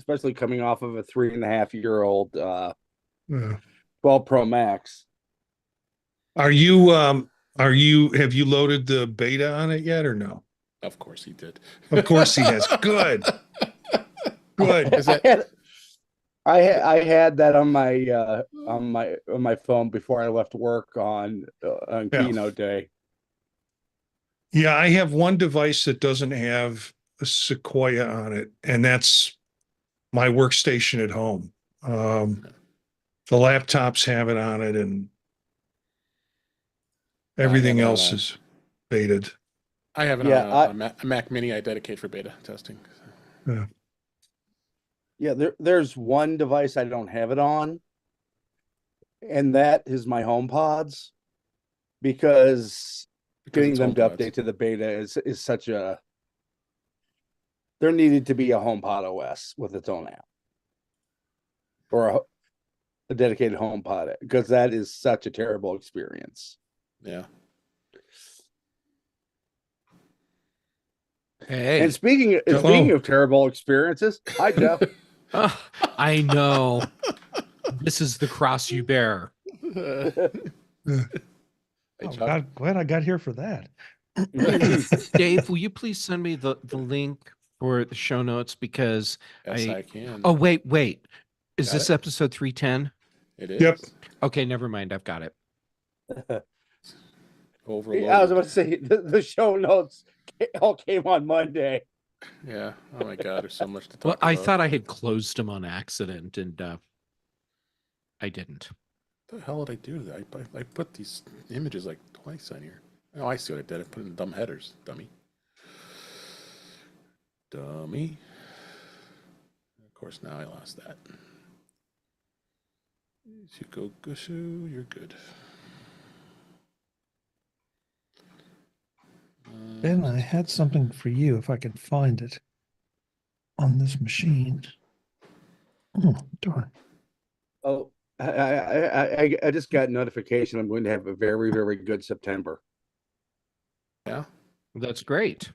especially coming off of a 3.5-year-old Yeah. 12 Pro Max. Have you loaded the beta on it yet or no? Of course he did. Of course he has. Good. Good. Is that I had that on my phone before I left work on Yeah. keynote day. Yeah, I have one device that doesn't have a Sequoia on it, and that's my workstation at home. The laptops have it on it, and everything have it else on is baited. I have it Yeah, on a Mac Mini I dedicate for beta testing. Yeah. Yeah, there's one device I don't have it on, and that is my HomePods, because getting it's them to HomePods. update to the beta is such a. There needed to be a HomePod OS with its own app, or a dedicated HomePod, because that is such a terrible experience. Yeah. Hey, And speaking of terrible experiences, hi Jeff. I know. This is the cross you bear. Hey, Oh, Chuck. glad I got here for that. Dave, will you please send me the link for the show notes? Because Yes, I can. Oh, wait. Is Got this it? episode 310? It is. Yep. Okay, never mind. I've got it. Overloaded. I was about to say the show notes all came on Monday. Yeah. Oh my God, there's so much to talk Well, about. I thought I had closed them on accident, and I didn't. What the hell did I do to that? I put these images like twice on here. Oh, I see what I did. I put in dumb headers. Dummy. Of course, now I lost that. You go, Gushu, you're good. Ben, I had something for you if I could find it on this machine. Oh, darn. Oh, I just got notification I'm going to have a very, very good September. Yeah. That's great.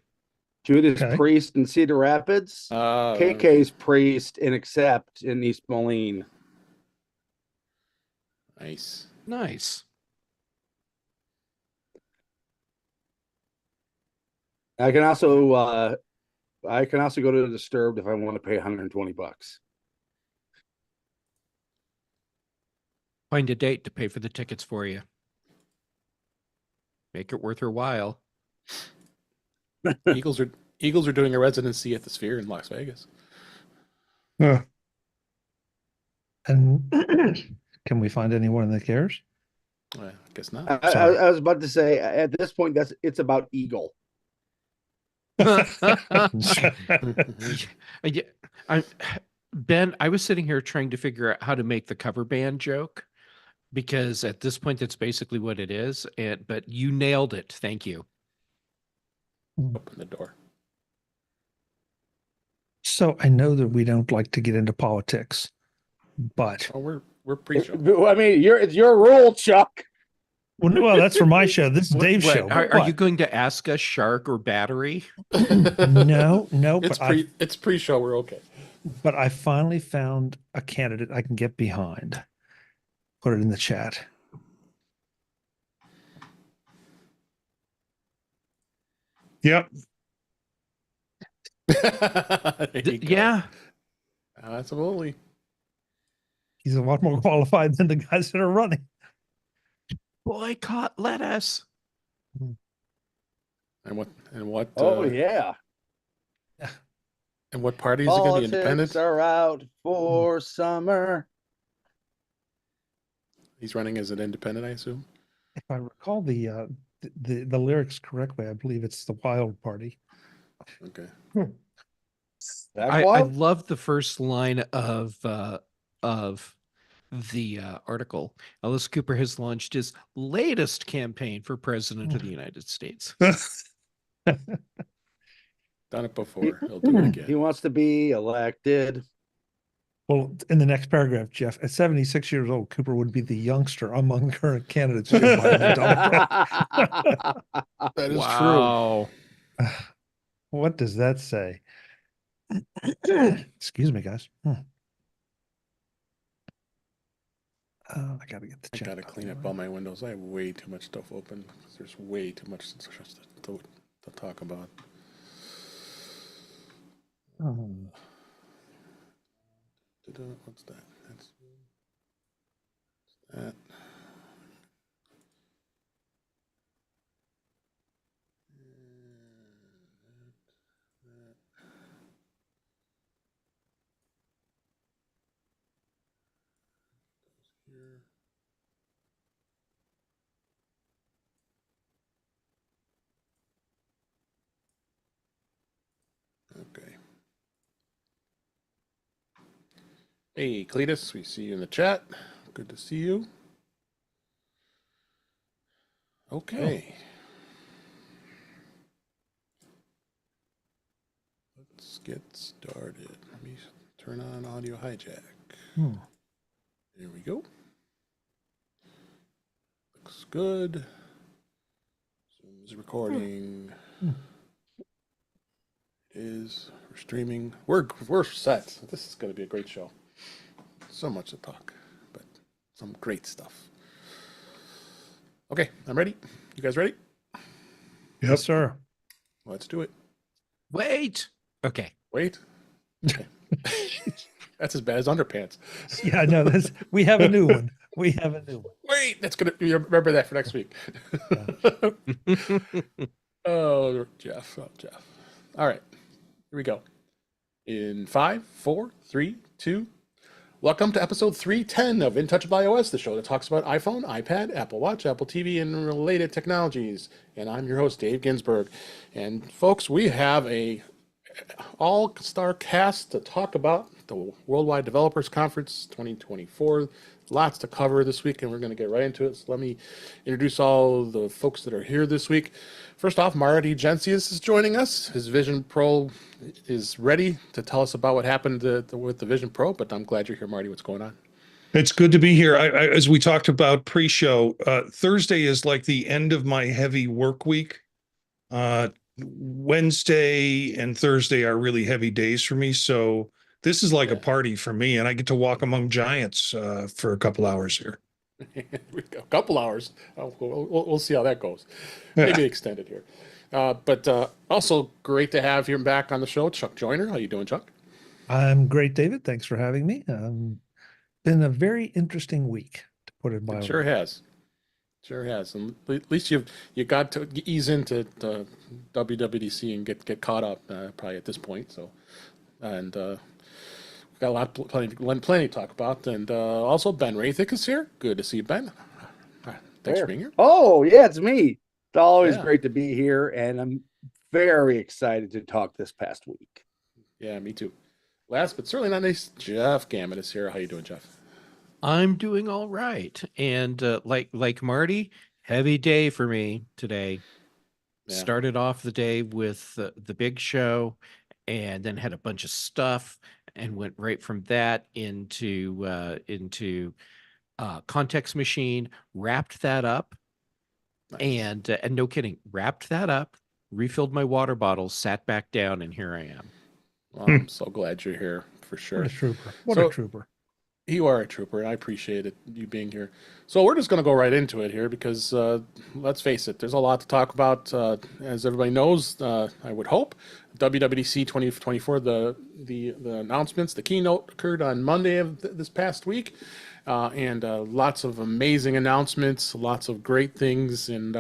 Judas Okay. Priest in Cedar Rapids, KK's Priest in Accept in East Moline. Nice. Nice. I can also go to Disturbed if I want to pay $120. Find a date to pay for the tickets for you. Make it worth your while. Eagles are doing a residency at the Sphere in Las Vegas. Uh, And can we find anyone that cares? I guess not. I was about to say, at this point, it's about Eagle. Ben, I was sitting here trying to figure out how to make the cover band joke, because at this point that's basically what it is. But you nailed it. Thank you. Open the door. So I know that we don't like to get into politics, but Oh, we're pre-show. I mean, it's your rule, Chuck. well, that's for my show. This is Dave's What, show. are you going to ask us shark or battery? No, It's pre-show. We're okay. but I finally found a candidate I can get behind. Put it in the chat. yep. There you go. Yeah. Absolutely. He's a lot more qualified than the guys that are running. Boycott lettuce. And what? Oh yeah. And what party is it going to be? Independent. Politics are out for summer. He's running as an independent, I assume. If I recall the lyrics correctly, I believe it's the Wild Party. Okay. I love the first line of the article. Alice Cooper has launched his latest campaign for president of the United States. Done it before. He'll do it He again. wants to be elected. Well, in the next paragraph, Jeff, at 76 years old, Cooper would be the youngster among current candidates. For Biden That is true. Wow. What does that say? Excuse me, guys. I gotta get the I chat. gotta clean up all my windows. I have way too much stuff open. There's way too much to talk about. What's that? That's that. Here. Okay. Hey, Cletus, we see you in the chat. Good to see you. Okay. Let's get started. Let me turn on audio hijack. There we go. Looks good. Zoom is recording. We're streaming. We're set. This is going to be a great show. So much to talk, but some great stuff. Okay, I'm ready. You guys ready? Yes, sir. Let's do it. Wait. Okay. Wait. Okay. That's as bad as underpants. Yeah, no, we have a new one. We have a new one. Wait, that's gonna. You remember that for next week. Oh, Jeff. Oh, Jeff. All right. Here we go. In 5, 4, 3, 2. Welcome to episode 310 of ITWIOS, the show that talks about iPhone, iPad, Apple Watch, Apple TV, and related technologies. And I'm your host, Dave Ginsburg. And folks, we have a all-star cast to talk about the Worldwide Developers Conference 2024. Lots to cover this week, and we're going to get right into it. So let me introduce all the folks that are here this week. First off, Marty Gensius is joining us. His Vision Pro is ready to tell us about what happened with the Vision Pro, but I'm glad you're here, Marty. What's going on? It's good to be here. As we talked about pre-show, Thursday is like the end of my heavy work week. Wednesday and Thursday are really heavy days for me. So this is like a party for me, and I get to walk among giants for a couple hours here. A couple hours. We'll see how that goes. Maybe extended here. But also great to have him back on the show, Chuck Joyner. How you doing, Chuck? I'm great, David. Thanks for having me. Been a very interesting week, to put it mildly. Sure has. Sure has. And at least you got to ease into WWDC and get caught up probably at this point. So, and we've got plenty to talk about. And also Ben Rathick is here. Good to see you, Ben. Thanks for being here. Oh, yeah, it's me. It's always Yeah. great to be here, and I'm very excited to talk this past week. Yeah, me too. Last but certainly not least, Jeff Gammon is here. How you doing, Jeff? I'm doing all right. And like Marty, heavy day for me today. Yeah. Started off the day with the big show, and then had a bunch of stuff, and went right from that into Context Machine. Wrapped that up, Nice. and no kidding, wrapped that up. Refilled my water bottles, sat back down, and here I am. Well, I'm so glad you're here for sure. What a trooper. What So- a trooper. You are a trooper, and I appreciate it, you being here. So we're just going to go right into it here because let's face it, there's a lot to talk about. As everybody knows, I would hope, WWDC 2024, the announcements, the keynote occurred on Monday of this past week, and lots of amazing announcements, lots of great things. And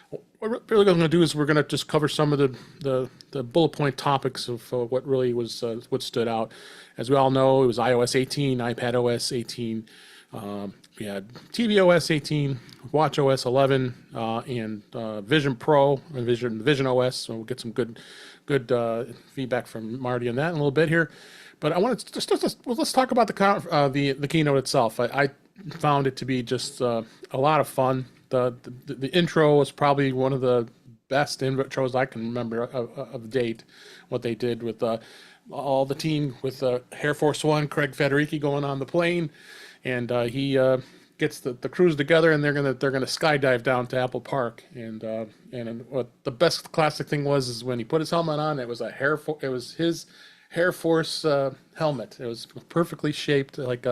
what we're really going to do is we're going to just cover some of the bullet point topics of what really was what stood out. As we all know, it was iOS 18, iPad OS 18, we had tvOS 18, watchOS 11, and Vision Pro and Vision OS. So we'll get some good feedback from Marty on that in a little bit here. But I want to let's talk about the keynote itself. I found it to be just a lot of fun. The intro was probably one of the best intros I can remember of date. What they did with all the team with Air Force One, Craig Federighi going on the plane, and he gets the cruise together, and they're gonna skydive down to Apple Park. And what the best classic thing was is when he put his helmet on, it was his Air Force helmet. It was perfectly shaped like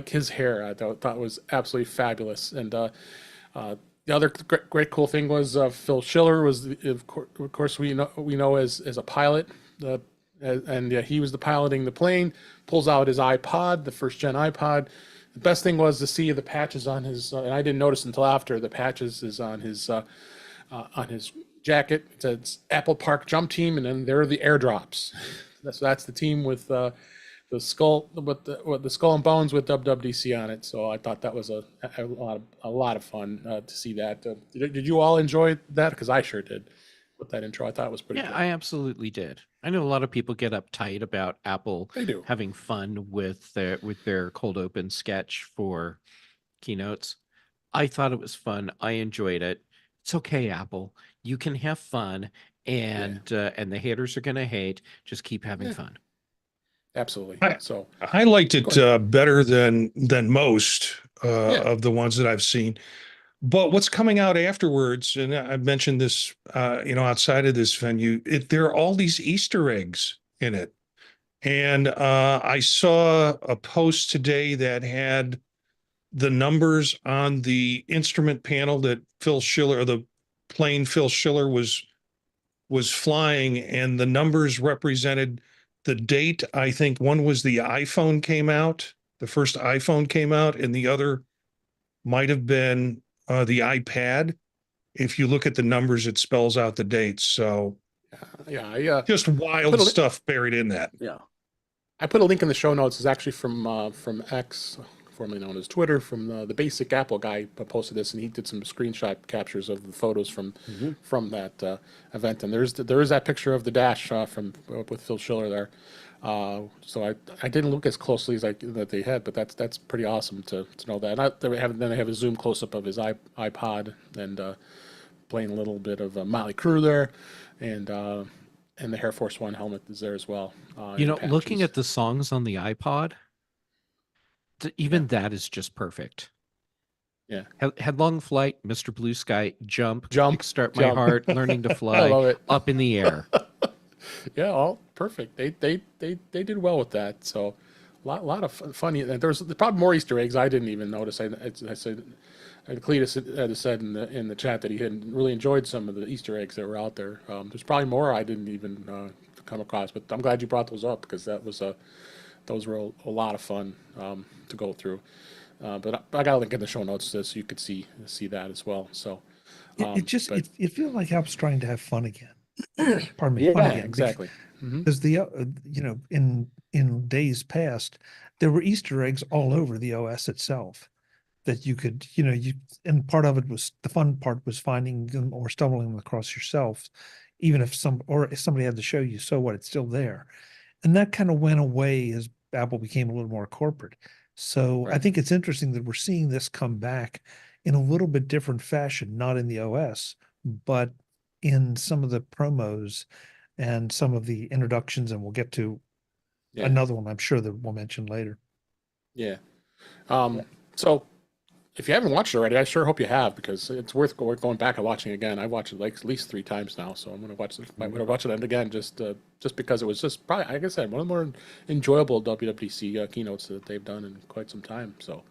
his hair. I thought was absolutely fabulous. And the other great cool thing was Phil Schiller was, of course, we know as a pilot. And he was the piloting the plane. Pulls out his iPod, the first gen iPod. The best thing was to see the patches on his, and I didn't notice until after the patches is on his jacket. It says Apple Park Jump Team, and then there are the airdrops. That's the team with the skull with the skull and bones with WWDC on it. So I thought that was a lot of fun to see that. Did you all enjoy that? Because I sure did. With that intro, I thought it was pretty. Yeah, good. I absolutely did. I know a lot of people get uptight about Apple They do. having fun with their cold open sketch for keynotes. I thought it was fun. I enjoyed it. It's okay, Apple. You can have fun, and the haters are gonna hate. Just keep having Yeah. fun. Absolutely. So I liked it Go better than most Yeah. of the ones that I've seen. But what's coming out afterwards, and I've mentioned this, outside of this venue, there are all these Easter eggs in it. And I saw a post today that had the numbers on the instrument panel that Phil Schiller, or the plane Phil Schiller was flying, and the numbers represented the date. I think one was the iPhone came out, the first iPhone came out, and the other might have been the iPad. If you look at the numbers, it spells out the dates. So yeah, just wild Little- stuff buried in that. Yeah. I put a link in the show notes. It's actually from X, formerly known as Twitter, from the Basic Apple guy posted this, and he did some screenshot captures of the photos from that event. And there is that picture of the dash from with Phil Schiller there. So I didn't look as closely as that they had, but that's pretty awesome to know that. And then they have a zoom close up of his iPod and playing a little bit of Motley Crue there, and the Air Force One helmet is there as well. Looking patches. at the songs on the iPod, even that is just perfect. Yeah. Headlong Flight, Mr. Blue Sky, Jump, Jump, Start My Jump. Heart, Learning to I Fly, love it. Up in the Air. Yeah, all perfect. They did well with that. So a lot of funny. And there's probably more Easter eggs I didn't even notice. I said, Cletus had said in the chat that he had really enjoyed some of the Easter eggs that were out there. There's probably more I didn't even come across, but I'm glad you brought those up because those were a lot of fun to go through. But I got a link in the show notes so you could see that as well. So It feels like Apple's trying to have fun again. Pardon me, Yeah, fun again. exactly. Because in days past, there were Easter eggs all over the OS itself that you could, and part of it was the fun part was finding them or stumbling them across yourself, even if somebody had to show you, so what, it's still there. And that kind of went away as Apple became a little more corporate. So I Right. think it's interesting that we're seeing this come back in a little bit different fashion, not in the OS, but in some of the promos and some of the introductions, and we'll get to Yeah. another one I'm sure that we'll mention later. Yeah. So if you haven't watched it already, I sure hope you have because it's worth going back and watching again. I watched it like at least 3 times now, so I'm gonna watch it. I'm gonna watch it again just because it was just probably, like I said, one of the more enjoyable WWDC keynotes that they've done in quite some time. So,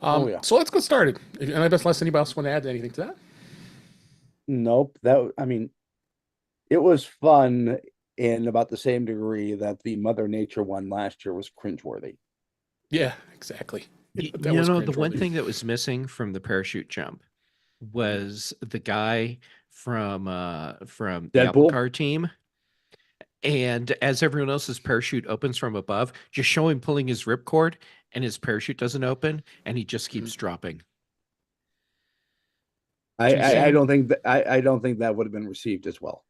yeah. So let's get started. And I guess unless anybody else want to add anything to that. Nope. It was fun in about the same degree that the Mother Nature one last year was cringeworthy. Yeah, exactly. The cringeworthy. one thing that was missing from the parachute jump was the guy from the Apple Deadpool? Car team. And as everyone else's parachute opens from above, just show him pulling his ripcord and his parachute doesn't open and he just keeps dropping. I sad. don't think that would have been received as well.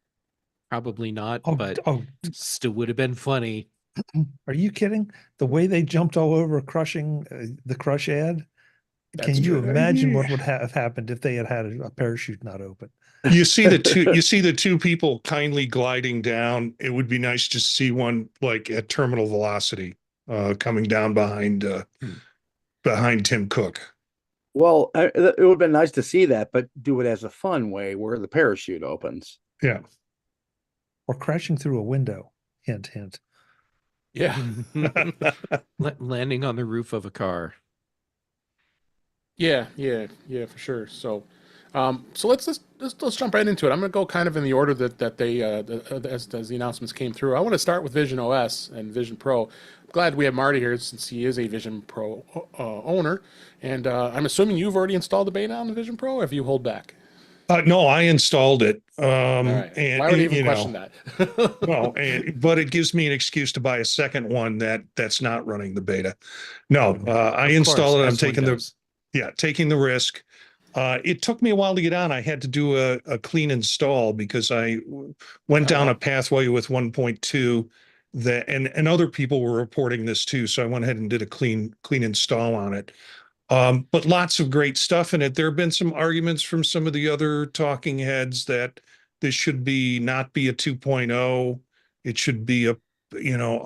Probably not, Oh, but oh, still would have been funny. are you kidding? The way they jumped all over crushing the Crush ad. That's Can you true. imagine what would have happened if they had had a parachute not open? You see the two people kindly gliding down. It would be nice to see one like at terminal velocity, coming down behind Tim Cook. Well, it would have been nice to see that, but do it as a fun way where the parachute opens. Yeah. Or crashing through a window, Hint, hint. Yeah. Landing on the roof of a car. Yeah, for sure. So, so let's jump right into it. I'm going to go kind of in the order that they as the announcements came through. I want to start with Vision OS and Vision Pro. I'm glad we have Marty here since he is a Vision Pro owner, and I'm assuming you've already installed the beta on the Vision Pro, or have you hold back? No, I installed it. All right. And Why would I even you question know, that? well, but it gives me an excuse to buy a second one that's not running the beta. No, I Of installed course, it. I'm as taking one the does. taking the risk. It took me a while to get on. I had to do a clean install because I went down wow. a pathway with 1.2 that, and other people were reporting this too. So I went ahead and did a clean install on it. But lots of great stuff in it. There have been some arguments from some of the other talking heads that this should not be a 2.0. It should be a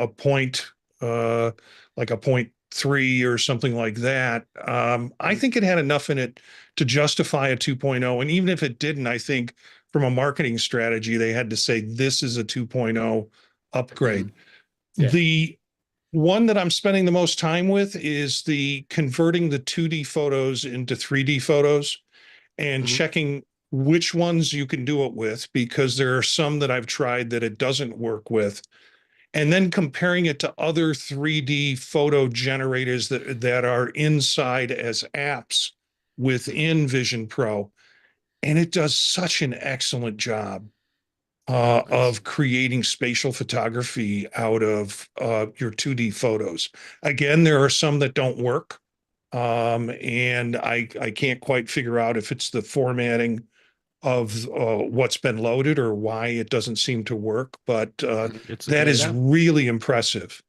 point, like a 0.3 or something like that. I think it had enough in it to justify a 2.0. And even if it didn't, I think from a marketing strategy, they had to say this is a 2.0 upgrade. Yeah. The one that I'm spending the most time with is the converting the 2D photos into 3D photos and checking which ones you can do it with, because there are some that I've tried that it doesn't work with, and then comparing it to other 3D photo generators that are inside as apps within Vision Pro. And it does such an excellent job of creating spatial photography out of your 2D photos. Again, there are some that don't work. And I can't quite figure out if it's the formatting of what's been loaded or why it doesn't seem to work, but It's a that is beta. really impressive.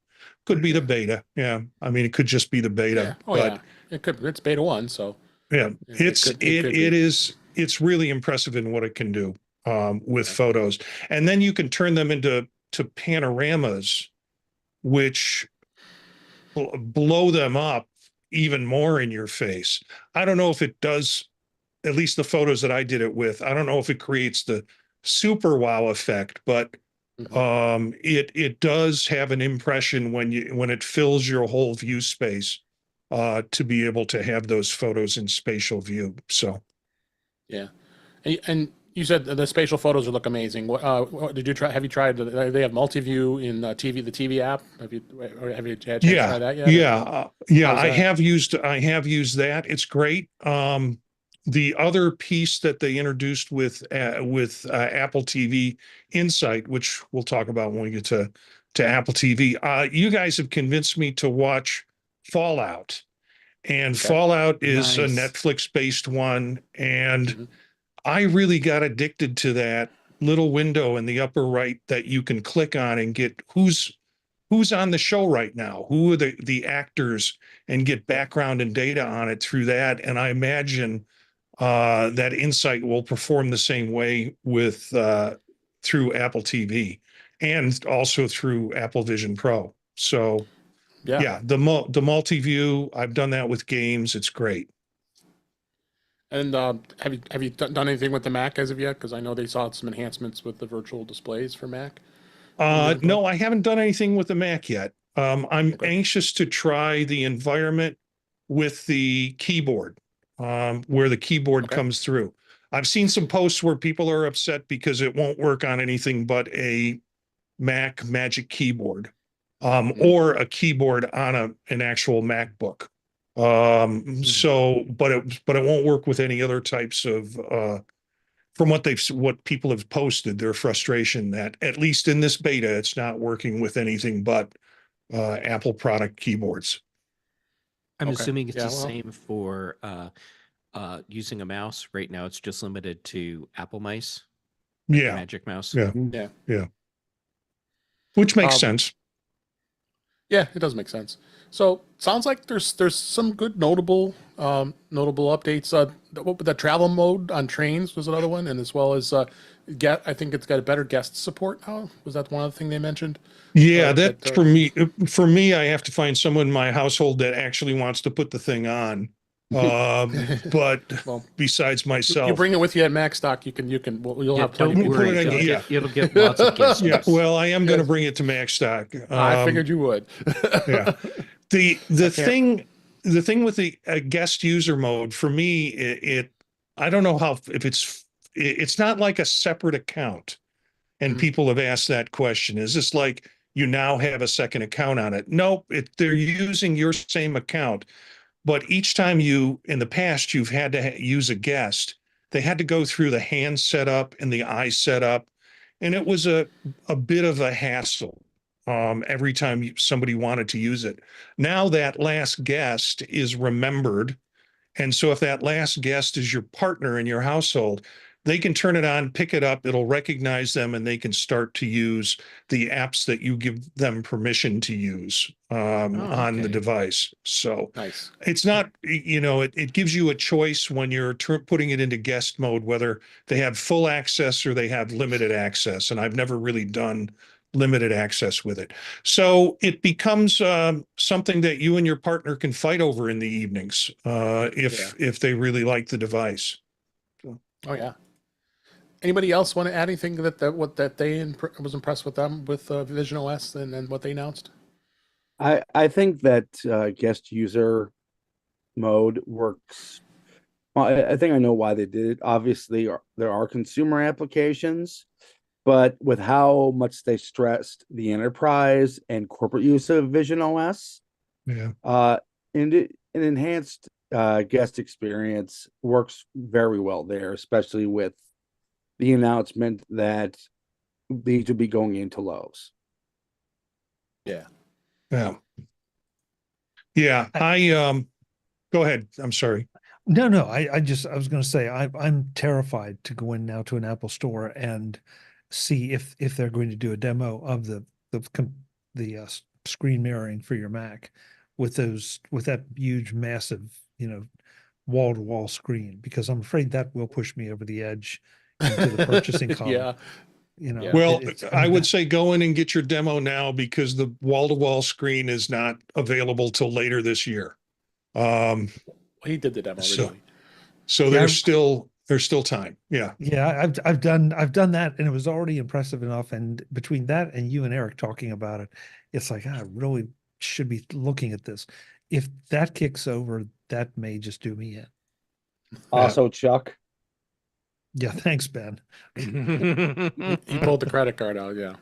Could be the beta. Yeah. I mean, it could just be the beta, Yeah. Oh but yeah. It could. It's beta 1, so yeah, it could be. it's really impressive in what it can do with photos. And then you can turn them into panoramas, which blow them up even more in your face. I don't know if it does, at least the photos that I did it with. I don't know if it creates the super wow effect, but it does have an impression when it fills your whole view space to be able to have those photos in spatial view. So Yeah, and you said the spatial photos look amazing. What did you try? Have you tried? They have multi-view in the TV app. Have you had a chance to try that yet? Yeah. How's I that? have used that. It's great. The other piece that they introduced with Apple TV Insight, which we'll talk about when we get to Apple TV. You guys have convinced me to watch Fallout, and Okay. Fallout is a Nice. Netflix-based one, and Mhm. I really got addicted to that little window in the upper right that you can click on and get who's on the show right now, who are the actors, and get background and data on it through that. And I imagine that Insight will perform the same way with through Apple TV and also through Apple Vision Pro. So Yeah. yeah, the multi-view, I've done that with games. It's great. And have you done anything with the Mac as of yet? Because I know they saw some enhancements with the virtual displays for Mac. on Vision Pro. No, I haven't done anything with the Mac yet. I'm Okay. anxious to try the environment with the keyboard, where the keyboard Okay. comes through. I've seen some posts where people are upset because it won't work on anything but a Mac Magic Keyboard, or a keyboard on an actual MacBook. So, but it won't work with any other types of from what people have posted, their frustration that at least in this beta, it's not working with anything but Apple product keyboards. I'm Okay. assuming it's Yeah, the well. same for using a mouse. Right now, it's just limited to Apple mice, the Yeah, Magic Mouse. yeah, Yeah. yeah. Which makes Um, sense. Yeah, it does make sense. So sounds like there's some good notable updates. The travel mode on trains was another one, and as well as I think it's got a better guest support now. Was that one other thing they mentioned? Yeah, that, for me, I have to find someone in my household that actually wants to put the thing on. But Well, besides you myself, bring it with you at Macstock. You'll Yeah, have plenty. don't of people put worry, it in- to yeah. it'll get lots of guest yeah, use. well, I am going to Yes. bring it to Macstock. I figured you would. yeah. The I can't- thing with the guest user mode for me, I don't know how if it's not like a separate account. And Mhm. people have asked that question. Is this like you now have a second account on it? Nope, they're using your same account. But each time in the past, you've had to use a guest, they had to go through the hand setup and the eye setup. And it was a bit of a hassle every time somebody wanted to use it. Now that last guest is remembered. And so if that last guest is your partner in your household, they can turn it on, pick it up, it'll recognize them, and they can start to use the apps that you give them permission to use on the okay. device. So Nice. it's not, it gives you a choice when you're putting it into guest mode, whether they have full access or they have limited access. And I've never really done limited access with it. So it becomes something that you and your partner can fight over in the evenings if they really like the device. Oh yeah. Anybody else want to add anything that they was impressed with them with Vision OS and what they announced? I think that guest user mode works. Well, I think I know why they did it. Obviously, there are consumer applications, but with how much they stressed the enterprise and corporate use of Vision OS, Yeah. and an enhanced guest experience works very well there, especially with the announcement that these would be going into Lowe's. Yeah. Yeah. Yeah. Go ahead. I'm sorry. No, I was going to say I'm terrified to go in now to an Apple store and see if they're going to do a demo of the screen mirroring for your Mac with that huge massive wall to wall screen, because I'm afraid that will push me over the edge into the purchasing column. Yeah. Yeah. Well, I I mean, would say go in and get your demo now because the wall to wall screen is not available till later this year. He did the demo So- originally. So Yeah, there's still time. Yeah. Yeah, I've done that, and it was already impressive enough. And between that and you and Eric talking about it, it's like I really should be looking at this. If that kicks over, that may just do me in. Also, Chuck, Yeah, thanks, Ben. He pulled the credit card out. Yeah.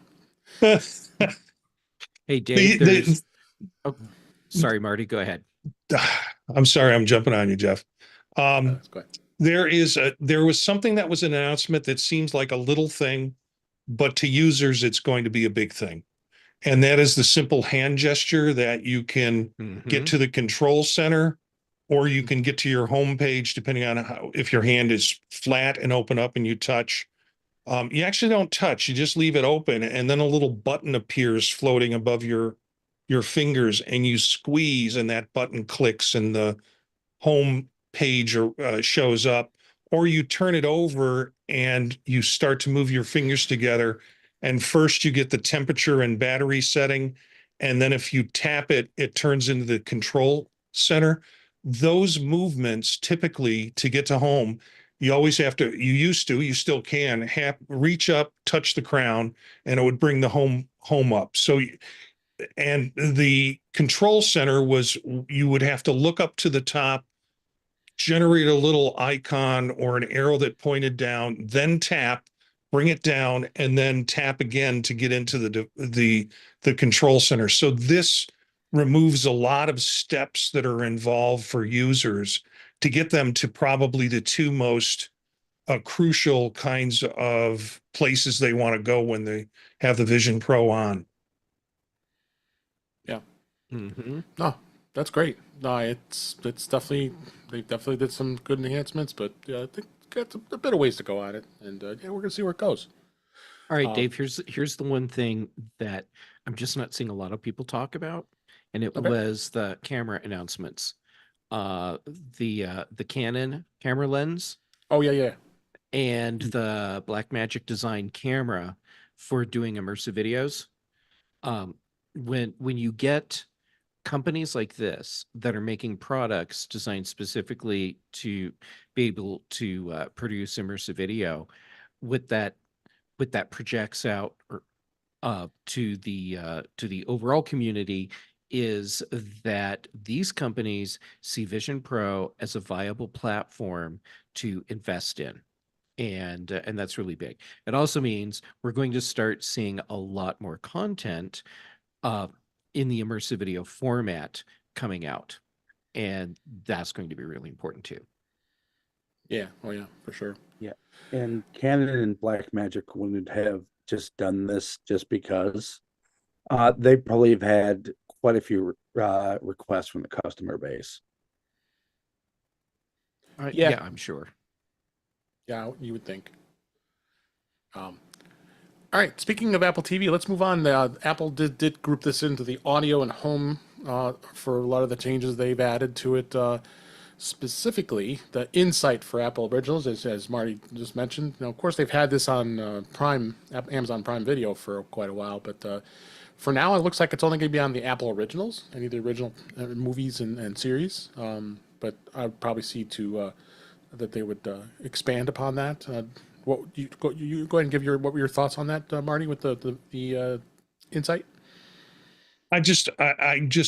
Hey, Dave, The- there's. Oh, sorry, Marty, go ahead. I'm sorry, I'm jumping on you, Jeff. That's good. There was something that was an announcement that seems like a little thing, but to users, it's going to be a big thing. And that is the simple hand gesture that you can get Mhm. to the control center, or you can get to your home page, depending on if your hand is flat and open up and you touch. You actually don't touch, you just leave it open, and then a little button appears floating above your fingers, and you squeeze, and that button clicks, and the home page shows up, or you turn it over and you start to move your fingers together. And first you get the temperature and battery setting. And then if you tap it, it turns into the control center. Those movements typically to get to home, you still can reach up, touch the crown, and it would bring the home up. So, and the control center was, you would have to look up to the top, generate a little icon or an arrow that pointed down, then tap, bring it down, and then tap again to get into the control center. So this removes a lot of steps that are involved for users to get them to probably the two most crucial kinds of places they want to go when they have the Vision Pro on. Mhm. No, that's great. No, it's definitely, they definitely did some good enhancements, but I think got a bit of ways to go on it, and yeah, we're gonna see where it goes. All right, Um, Dave, here's the one thing that I'm just not seeing a lot of people talk about, and it Okay. was the camera announcements. The Canon camera lens Oh yeah. and the Blackmagic design camera for doing immersive videos. When you get companies like this that are making products designed specifically to be able to produce immersive video, with that projects out to the overall community, is that these companies see Vision Pro as a viable platform to invest in. And that's really big. It also means we're going to start seeing a lot more content uh, in the immersive video format coming out. And that's going to be really important too. Yeah. Oh yeah, for sure. Yeah. And Canon and Blackmagic wouldn't have just done this just because. They probably have had quite a few requests from the customer base. Yeah. Yeah, I'm sure. Yeah, you would think. All right. Speaking of Apple TV, let's move on. Apple did group this into the audio and home for a lot of the changes they've added to it. Specifically, the Insight for Apple Originals, as Marty just mentioned. Now, of course, they've had this on Amazon Prime Video for quite a while, but for now, it looks like it's only going to be on the Apple Originals, any of the original movies and series. But I'd probably see that they would expand upon that. What you go ahead and give what were your thoughts on that, Marty, with the Insight? I just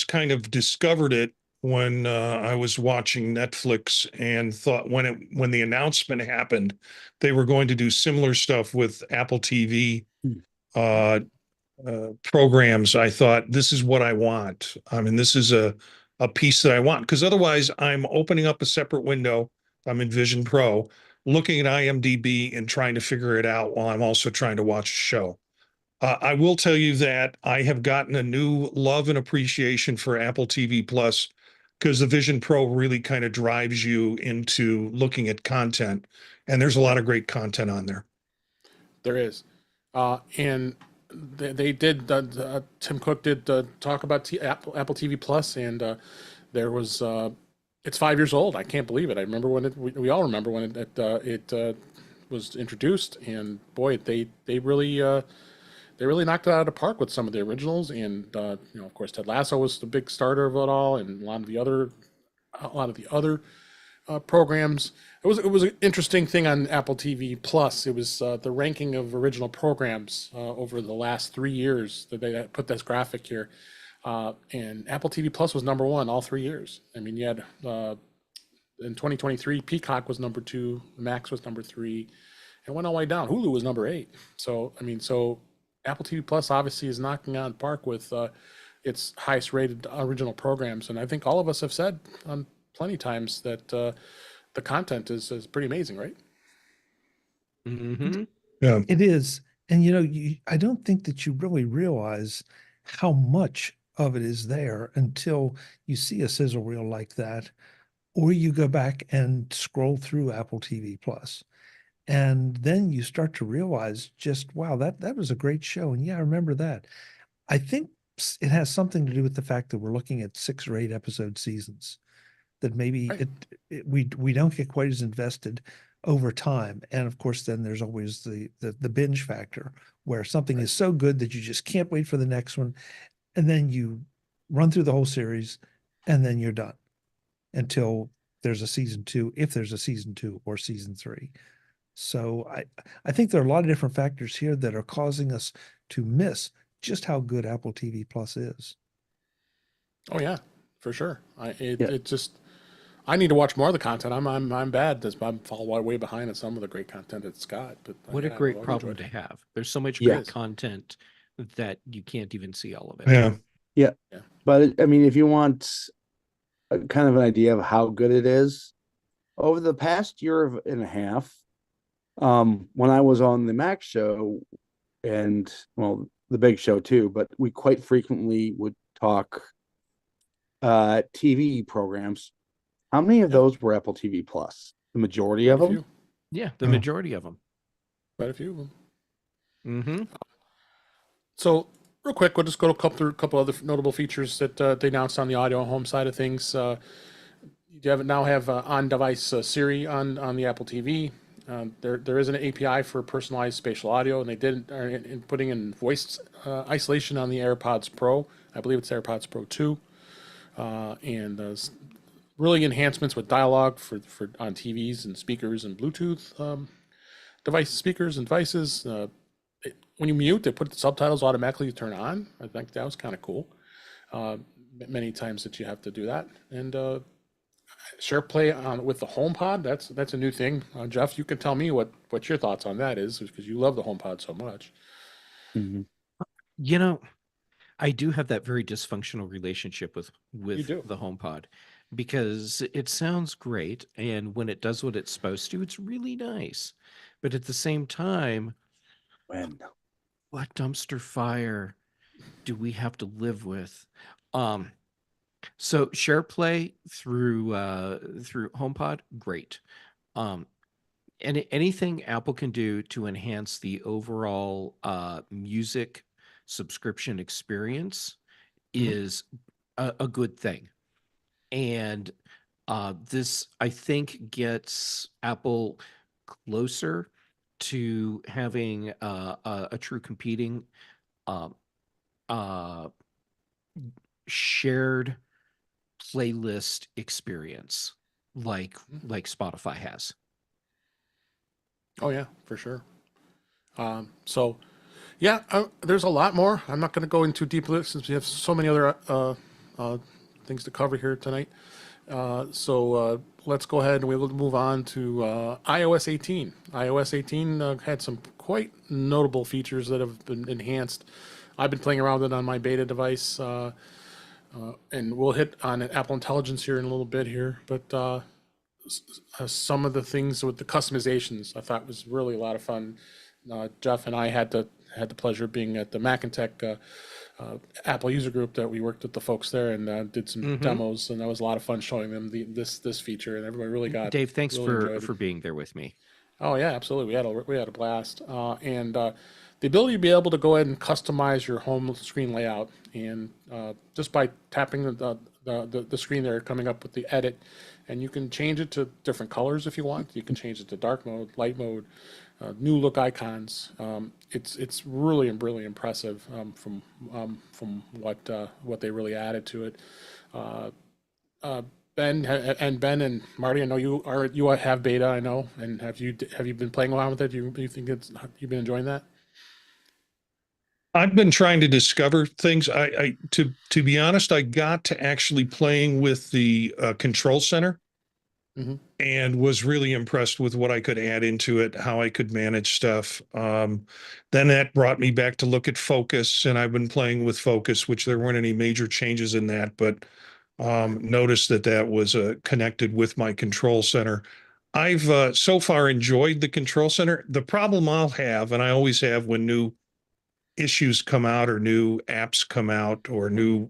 kind of discovered it when I was watching Netflix and thought when the announcement happened, they were going to do similar stuff with Apple TV programs. I thought, this is what I want. I mean, this is a piece that I want, because otherwise I'm opening up a separate window. I'm in Vision Pro, looking at IMDb and trying to figure it out while I'm also trying to watch a show. I will tell you that I have gotten a new love and appreciation for Apple TV Plus, because the Vision Pro really kind of drives you into looking at content, and there's a lot of great content on there. There is, and they did. Tim Cook did talk about Apple TV Plus, and there was. It's 5 years old. I can't believe it. I remember when we all remember when it was introduced, and boy, they really knocked it out of the park with some of the originals, and of course, Ted Lasso was the big starter of it all, and a lot of the other programs. It was an interesting thing on Apple TV Plus. It was the ranking of original programs over the last 3 years that they put this graphic here, and Apple TV Plus was number one all 3 years. I mean, you had in 2023, Peacock was number two, Max was number three, and went all the way down. Hulu was number 8. So I mean, Apple TV Plus obviously is knocking out the park with its highest rated original programs, and I think all of us have said plenty times that the content is pretty amazing, right? Mm-hmm. Yeah. It is. And I don't think that you really realize how much of it is there until you see a sizzle reel like that, or you go back and scroll through Apple TV Plus. And then you start to realize just, wow, that was a great show. And yeah, I remember that. I think it has something to do with the fact that we're looking at 6 or 8 episode seasons, that maybe Right. we don't get quite as invested over time. And of course, then there's always the binge factor, where something is so good that you just can't wait for the next one. And then you run through the whole series, and then you're done until there's a season 2, if there's a season 2 or season 3. So I think there are a lot of different factors here that are causing us to miss just how good Apple TV Plus is. Oh yeah, for sure. It just, I need to watch more of the content. I'm bad. I'm falling way behind on some of the great content it's got. But What a yeah, great I've problem enjoyed to it. have. There's so much Yes. great content that you can't even see all of it. Yeah. But I mean, if you want a kind of an idea of how good it is, over the past year and a half, when I was on the Mac show, and well, the big show too, but we quite frequently would talk TV programs. How many of those were Apple TV Plus? The majority of Quite a them? few. Yeah, the Yeah. majority of them. Quite a few of them. Mm-hmm. So real quick, we'll just go to a couple other notable features that they announced on the audio and home side of things. You now have on-device Siri on the Apple TV. There is an API for personalized spatial audio, and they did in putting in voice isolation on the AirPods Pro. I believe it's AirPods Pro 2. and really enhancements with dialogue for on TVs and speakers and Bluetooth speakers and devices. When you mute, they put the subtitles automatically turn on. I think that was kind of cool. Many times that you have to do that, and SharePlay on with the HomePod. That's a new thing. Jeff, you can tell me what your thoughts on that is, because you love the HomePod so much. You know, I do have that very dysfunctional relationship with do. the HomePod, because it sounds great, and when it does what it's supposed to, it's really nice. But at the same time, When what dumpster fire do we have to live with? So SharePlay through HomePod, great. And anything Apple can do to enhance the overall music subscription experience is a good thing. And this, I think, gets Apple closer to having a true competing shared playlist experience like Spotify has. Oh yeah, for sure. So yeah, there's a lot more. I'm not going to go into deep with it since we have so many other things to cover here tonight. So let's go ahead and we'll move on to iOS 18. iOS 18 had some quite notable features that have been enhanced. I've been playing around with it on my beta device, and we'll hit on Apple Intelligence here in a little bit here. But some of the things with the customizations I thought was really a lot of fun. Jeff and I had the pleasure of being at the Mac and Tech Apple user group that we worked with the folks there and did some demos, and that was a lot of fun showing them this feature, and everybody really got. Dave, thanks really for being there with me. Oh yeah, absolutely. We had a blast, and the ability to be able to go ahead and customize your home screen layout, and just by tapping the screen there, coming up with the edit, and you can change it to different colors if you want. You can change it to dark mode, light mode, new look icons. It's really impressive from what they really added to it. Ben and Marty, I know you have beta, I know, and have you been playing around with it? You think you've been enjoying that? I've been trying to discover things. To be honest, I got to actually playing with the control center, and was really impressed with what I could add into it, how I could manage stuff. Then that brought me back to look at Focus, and I've been playing with Focus, which there weren't any major changes in that, but noticed that was connected with my control center. I've so far enjoyed the control center. The problem I'll have, and I always have when new issues come out or new apps come out or new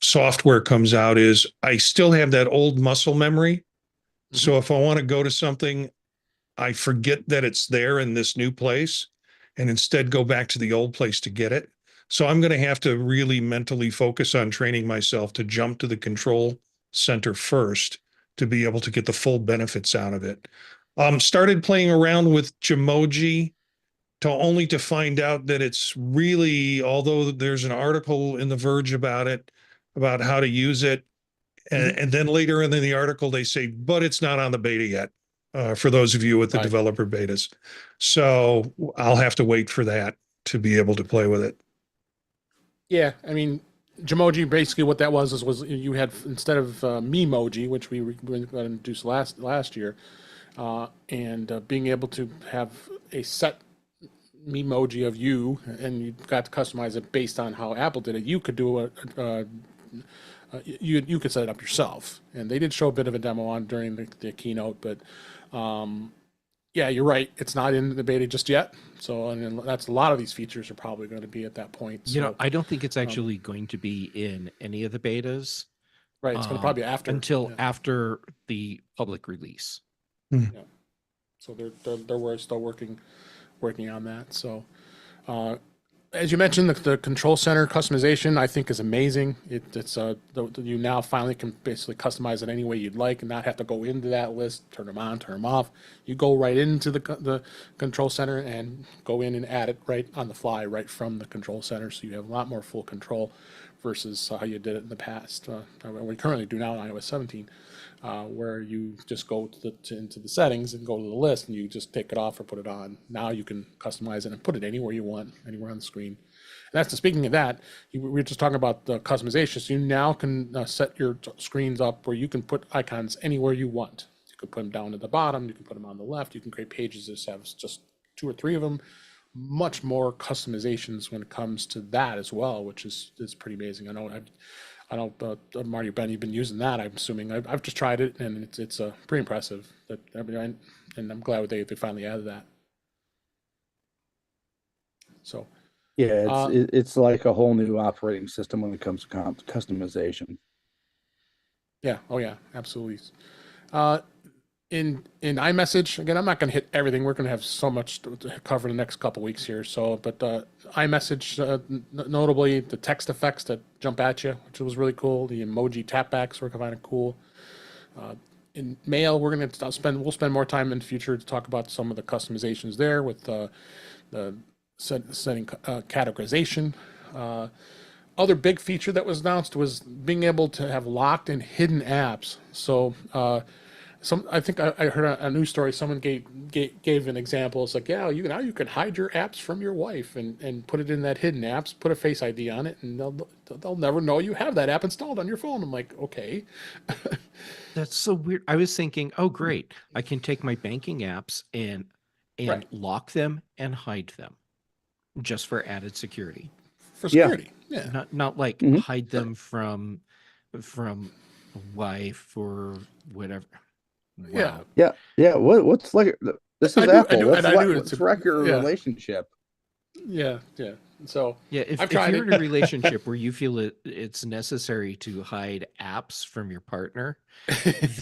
software comes out, is I still have that old muscle memory. So if I want to go to something, I forget that it's there in this new place and instead go back to the old place to get it. So I'm going to have to really mentally focus on training myself to jump to the control center first to be able to get the full benefits out of it. Started playing around with Jamoji only to find out that it's really, although there's an article in The Verge about it, about how to use it, and then later in the article they say, but it's not on the beta yet, for those of you with the developer betas. So I'll have to wait for that to be able to play with it. Yeah, I mean, Jamoji, basically what that was you had, instead of Memoji, which we introduced last year, and being able to have a set Memoji of you, and you got to customize it based on how Apple did it. You could do you could set it up yourself, and they did show a bit of a demo on during the keynote. But yeah, you're right; it's not in the beta just yet. So, and that's a lot of these features are probably going to be at that point. So, I don't think it's actually going to be in any of the betas. Right, it's going to probably be after until after the public release. Yeah. So they're still working on that. So, as you mentioned, the control center customization I think is amazing. It's you now finally can basically customize it any way you'd like and not have to go into that list, turn them on, turn them off. You go right into the control center and go in and add it right on the fly, right from the control center. So you have a lot more full control. versus how you did it in the past. We currently do now in iOS 17, where you just go into the settings and go to the list and you just take it off or put it on. Now you can customize it and put it anywhere you want, anywhere on the screen. And that's speaking of that, we were just talking about the customization. So you now can set your screens up where you can put icons anywhere you want. You can put them down at the bottom. You can put them on the left. You can create pages that have just 2 or 3 of them. Much more customizations when it comes to that as well, which is pretty amazing. I know, Marty, Ben, you've been using that. I'm assuming I've just tried it, and it's pretty impressive. And I'm glad they finally added that. So. Yeah, it's like a whole new operating system when it comes to customization. Yeah. Oh yeah, absolutely. In iMessage, again, I'm not going to hit everything. We're going to have so much to cover in the next couple weeks here. So, but iMessage, notably the text effects that jump at you, which was really cool. The emoji tapbacks were kind of cool. In Mail, we'll spend more time in the future to talk about some of the customizations there with the setting categorization. Other big feature that was announced was being able to have locked and hidden apps. So I think I heard a news story. Someone gave an example. It's like, yeah, now you can hide your apps from your wife and put it in that hidden apps, put a Face ID on it, and they'll never know you have that app installed on your phone. I'm like, okay. That's so weird. I was thinking, oh great, I can take my banking apps and Right. lock them and hide them just for added security. For security. Yeah. Not like Mhm. hide them from wife or whatever. Yeah. Wow. Yeah. What's like? This is I Apple. do, Let's, and I do, let's it's wreck your yeah. relationship. Yeah. So Yeah, if I've you're tried in it. a relationship where you feel it's necessary to hide apps from your partner,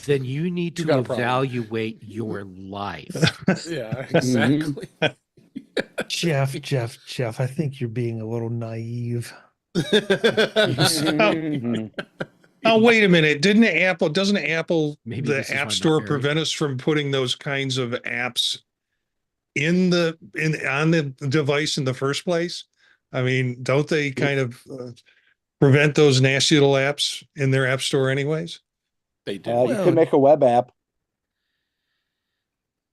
then you need You to got a problem. evaluate your life. Yeah, exactly. Jeff, I think you're being a little naive. Mhm. Oh, wait a minute. Doesn't Apple, Maybe this is the why I'm App not Store married. prevent us from putting those kinds of apps on the device in the first place? I mean, don't they kind of prevent those nasty little apps in their App Store anyways? They do. You Well, can make a web app.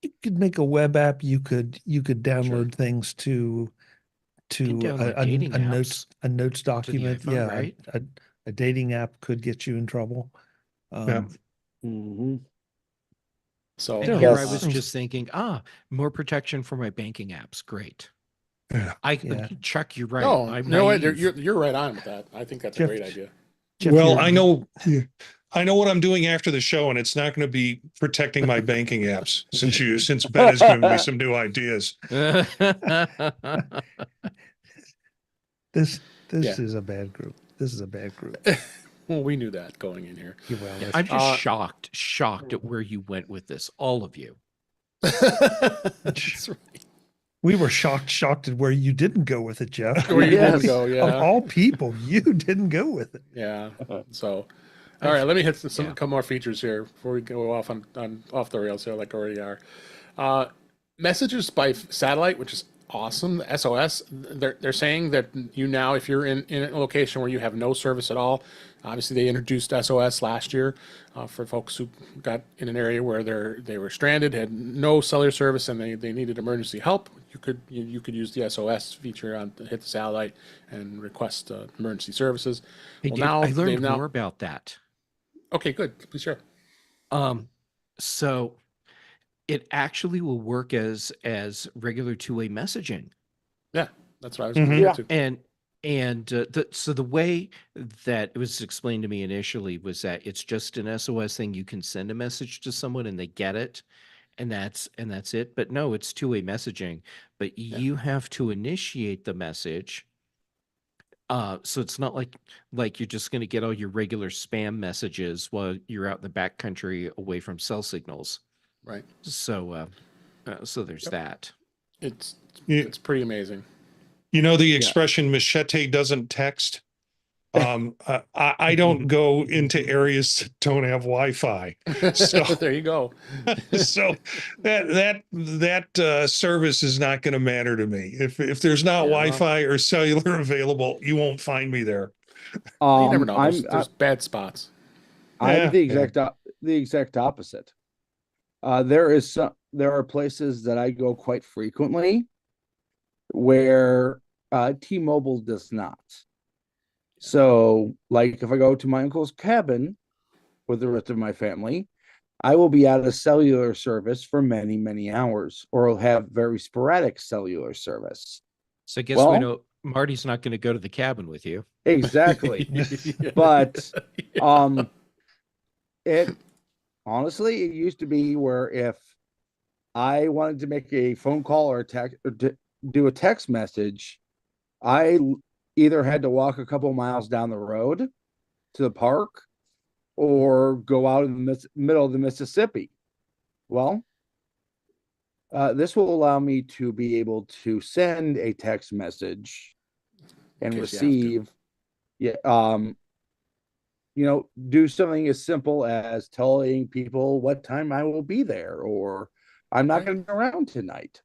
You could make a web app. You could download things to download dating apps notes document. iPhone, Yeah, right? a dating app could get you in trouble. Yeah. Mhm. So And Yeah. here I Yes. was just thinking, more protection for my banking apps. Great. Yeah. Yeah. Chuck, you're right. no, I'm you know what? naive. You're right on with that. I think that's a Jeff- great idea. Jeff, Well, you're- I know what I'm doing after the show, and it's not going to be protecting my banking apps since Ben has given me some new ideas. This Yeah. is a bad group. This is a bad group. Well, we knew that going in here. Yeah, well, I'm just Uh, shocked at where you went with this, all of you. That's right. we were shocked at where you didn't go with it, Jeff. Where you Yes. didn't go, Of yeah. all people, you didn't go with it. Yeah. So, all right, let me hit some Yeah. couple more features here before we go off on off the rails here, like already are. Messages by satellite, which is awesome. The SOS, they're saying that you now, if you're in a location where you have no service at all, obviously they introduced SOS last year for folks who got in an area where they were stranded, had no cellular service, and they needed emergency help. You could use the SOS feature to hit the satellite and request emergency services. I Well, did- now I learned they've now. more about that. Okay, good. Please share. So it actually will work as regular two-way messaging. Yeah, that's what I was going to Yeah. get to. And the way that it was explained to me initially was that it's just an SOS thing. You can send a message to someone and they get it, and that's it. But no, it's two-way messaging. But you have to initiate the message. So it's not like you're just going to get all your regular spam messages while you're out in the backcountry away from cell signals. Right. So there's that. It's Yeah. it's pretty amazing. You know the expression "machete doesn't text." I don't go into areas that don't have Wi-Fi, So- There you go. so that service is not going to matter to me. If there's not Yeah, well- Wi-Fi or cellular available, you won't find me there. You never know. I'm There's bad spots. Yeah, the exact opposite. There are places that I go quite frequently where T-Mobile does not. So, like if I go to my uncle's cabin with the rest of my family, I will be out of cellular service for many, many hours, or will have very sporadic cellular service. So I guess we Well- know Marty's not going to go to the cabin with you. Exactly. But it honestly, it used to be where if I wanted to make a phone call or do a text message, I either had to walk a couple miles down the road to the park or go out in the middle of the Mississippi. Well, this will allow me to be able to send a text message and In case you have to. receive, do something as simple as telling people what time I will be there, or I'm not Right. going to be around tonight.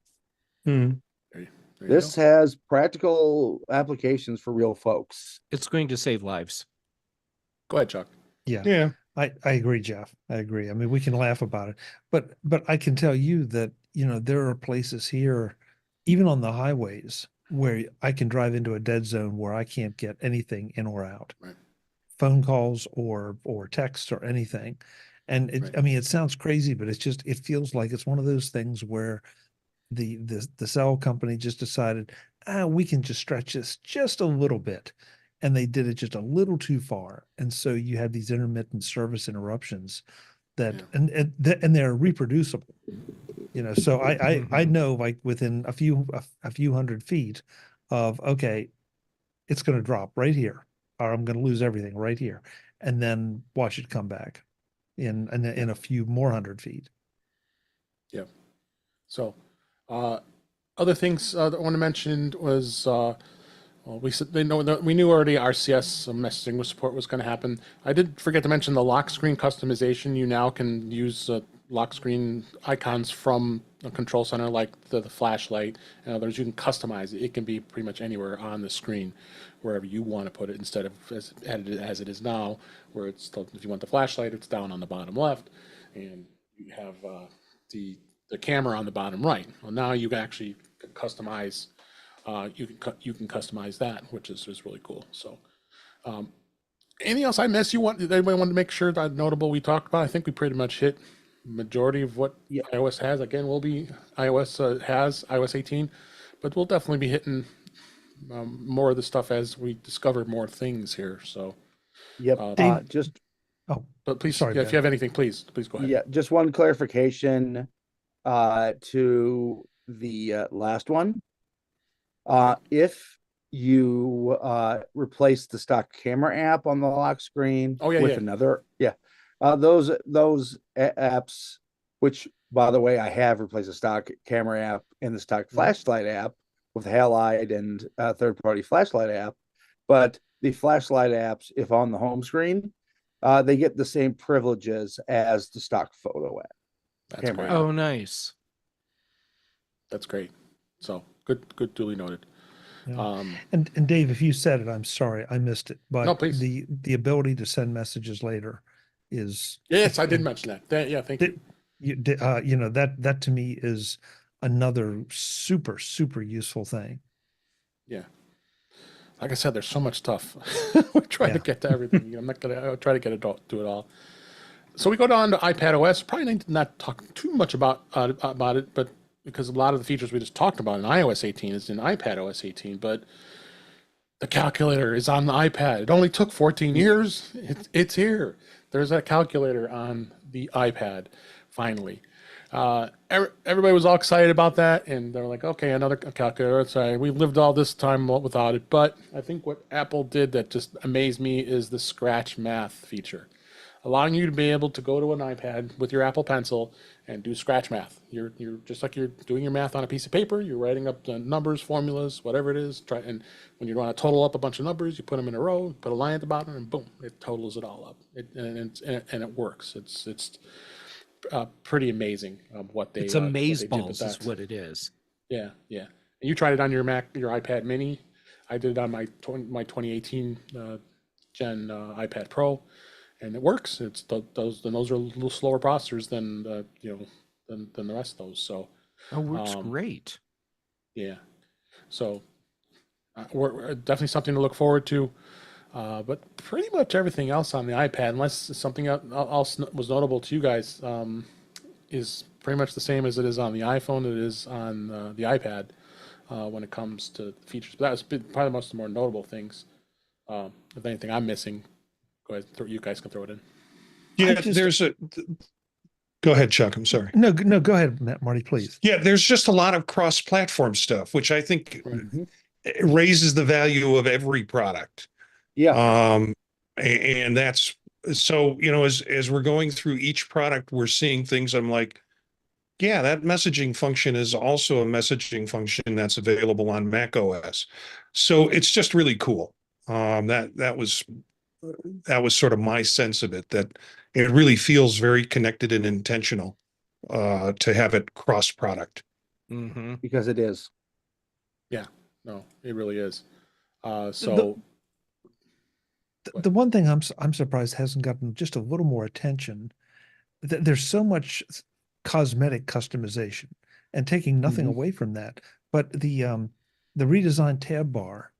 Hmm. There you This go. has practical applications for real folks. It's going to save lives. Go ahead, Chuck. Yeah. Yeah. I agree, Jeff. I agree. I mean, we can laugh about it, but I can tell you that, there are places here, even on the highways, where I can drive into a dead zone where I can't get anything in or out. Right. Phone calls or text or anything. And Right. I mean, it sounds crazy, but it feels like it's one of those things where the cell company just decided, we can just stretch this just a little bit. And they did it just a little too far. And so you have these intermittent service interruptions that, Yeah. and they're reproducible, so I know, like, within a few hundred feet of, okay, it's going to drop right here, or I'm going to lose everything right here, and then watch it come back in a few more 100 feet. Yeah. So, other things that I want to mention was, we knew already RCS messaging with support was going to happen. I did forget to mention the lock screen customization. You now can use lock screen icons from a control center, like the flashlight and others. You can customize it. It can be pretty much anywhere on the screen, wherever you want to put it, instead of as it is now, where if you want the flashlight, it's down on the bottom left, and you have the camera on the bottom right. Well, now you can actually customize. You can customize that, which is really cool. So, anything else I missed? Anybody want to make sure that notable we talked about? I think we pretty much hit majority of what Yeah. iOS has. Again, iOS has iOS 18, but we'll definitely be hitting more of the stuff as we discover more things here. So, Yep. Dave- Just but please, Sorry, if Ben. you have anything, please go ahead. Yeah, just one clarification to the last one. If you replace the stock camera app on the lock screen Oh, yeah, with yeah. another, those apps, which by the way, I have replaced the stock camera app and the stock flashlight app with Halide and third-party flashlight app, but the flashlight apps, if on the home screen, they get the same privileges as the stock photo app. That's camera great. Oh, nice. That's great. So good, duly noted. Yeah. And Dave, if you said it, I'm sorry, I missed it. But No, please. the ability to send messages later is, Yes, I did mention that. Yeah, thank you. that to me is another super, super useful thing. Yeah. Like I said, there's so much stuff. We're trying to Yeah. get to everything. I'll try to get it all, do it all. So we go down to iPad OS. Probably need to not talk too much about it, but because a lot of the features we just talked about in iOS 18 is in iPad OS 18, but the calculator is on the iPad. It only took 14 years. It's here. There's a calculator on the iPad, finally. Everybody was all excited about that, and they're like, okay, another calculator. Sorry, we've lived all this time without it. But I think what Apple did that just amazed me is the scratch math feature, allowing you to be able to go to an iPad with your Apple Pencil and do scratch math. You're just like you're doing your math on a piece of paper. You're writing up the numbers, formulas, whatever it is. And when you want to total up a bunch of numbers, you put them in a row, put a line at the bottom, and boom, it totals it all up. And it works. It's pretty amazing what they It's what they did with amazeballs is that. what it is. Yeah. And you tried it on your iPad Mini. I did it on my 2018 gen iPad Pro, and it works. It's those are a little slower processors than than the rest of those. So Oh, works um, great. yeah, so we're definitely something to look forward to. But pretty much everything else on the iPad, unless something else was notable to you guys, is pretty much the same as it is on the iPhone. It is on the iPad when it comes to features. But that was probably the most more notable things. If anything I'm missing, go ahead. You guys can throw it in. Yeah, just- go ahead, Chuck. I'm sorry. No, go ahead, Marty, please. Yeah, there's just a lot of cross-platform stuff, which I think Right. raises the value of every product. Yeah. And that's so, as we're going through each product, we're seeing things. I'm like, yeah, that messaging function is also a messaging function that's available on Mac OS. So it's just really cool. That was sort of my sense of it, that it really feels very connected and intentional to have it cross product. Mm-hmm. Because it is. Yeah, no, it really is. So The one thing I'm surprised hasn't gotten just a little more attention. There's so much cosmetic customization and taking nothing Mhm. away from that, but the redesigned tab bar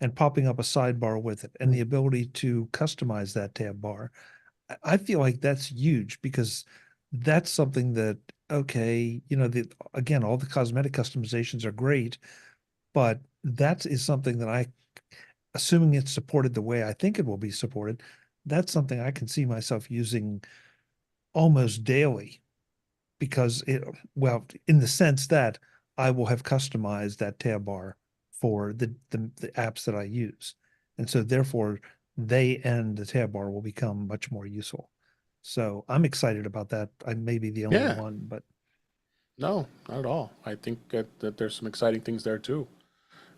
and popping up a sidebar with it and the ability to customize that tab bar, I feel like that's huge because that's something that, okay, again, all the cosmetic customizations are great, but that is something that assuming it's supported the way I think it will be supported, that's something I can see myself using almost daily because in the sense that I will have customized that tab bar for the apps that I use. And so therefore they and the tab bar will become much more useful. So I'm excited about that. I may be the only Yeah. one, but no, not at all. I think that there's some exciting things there too.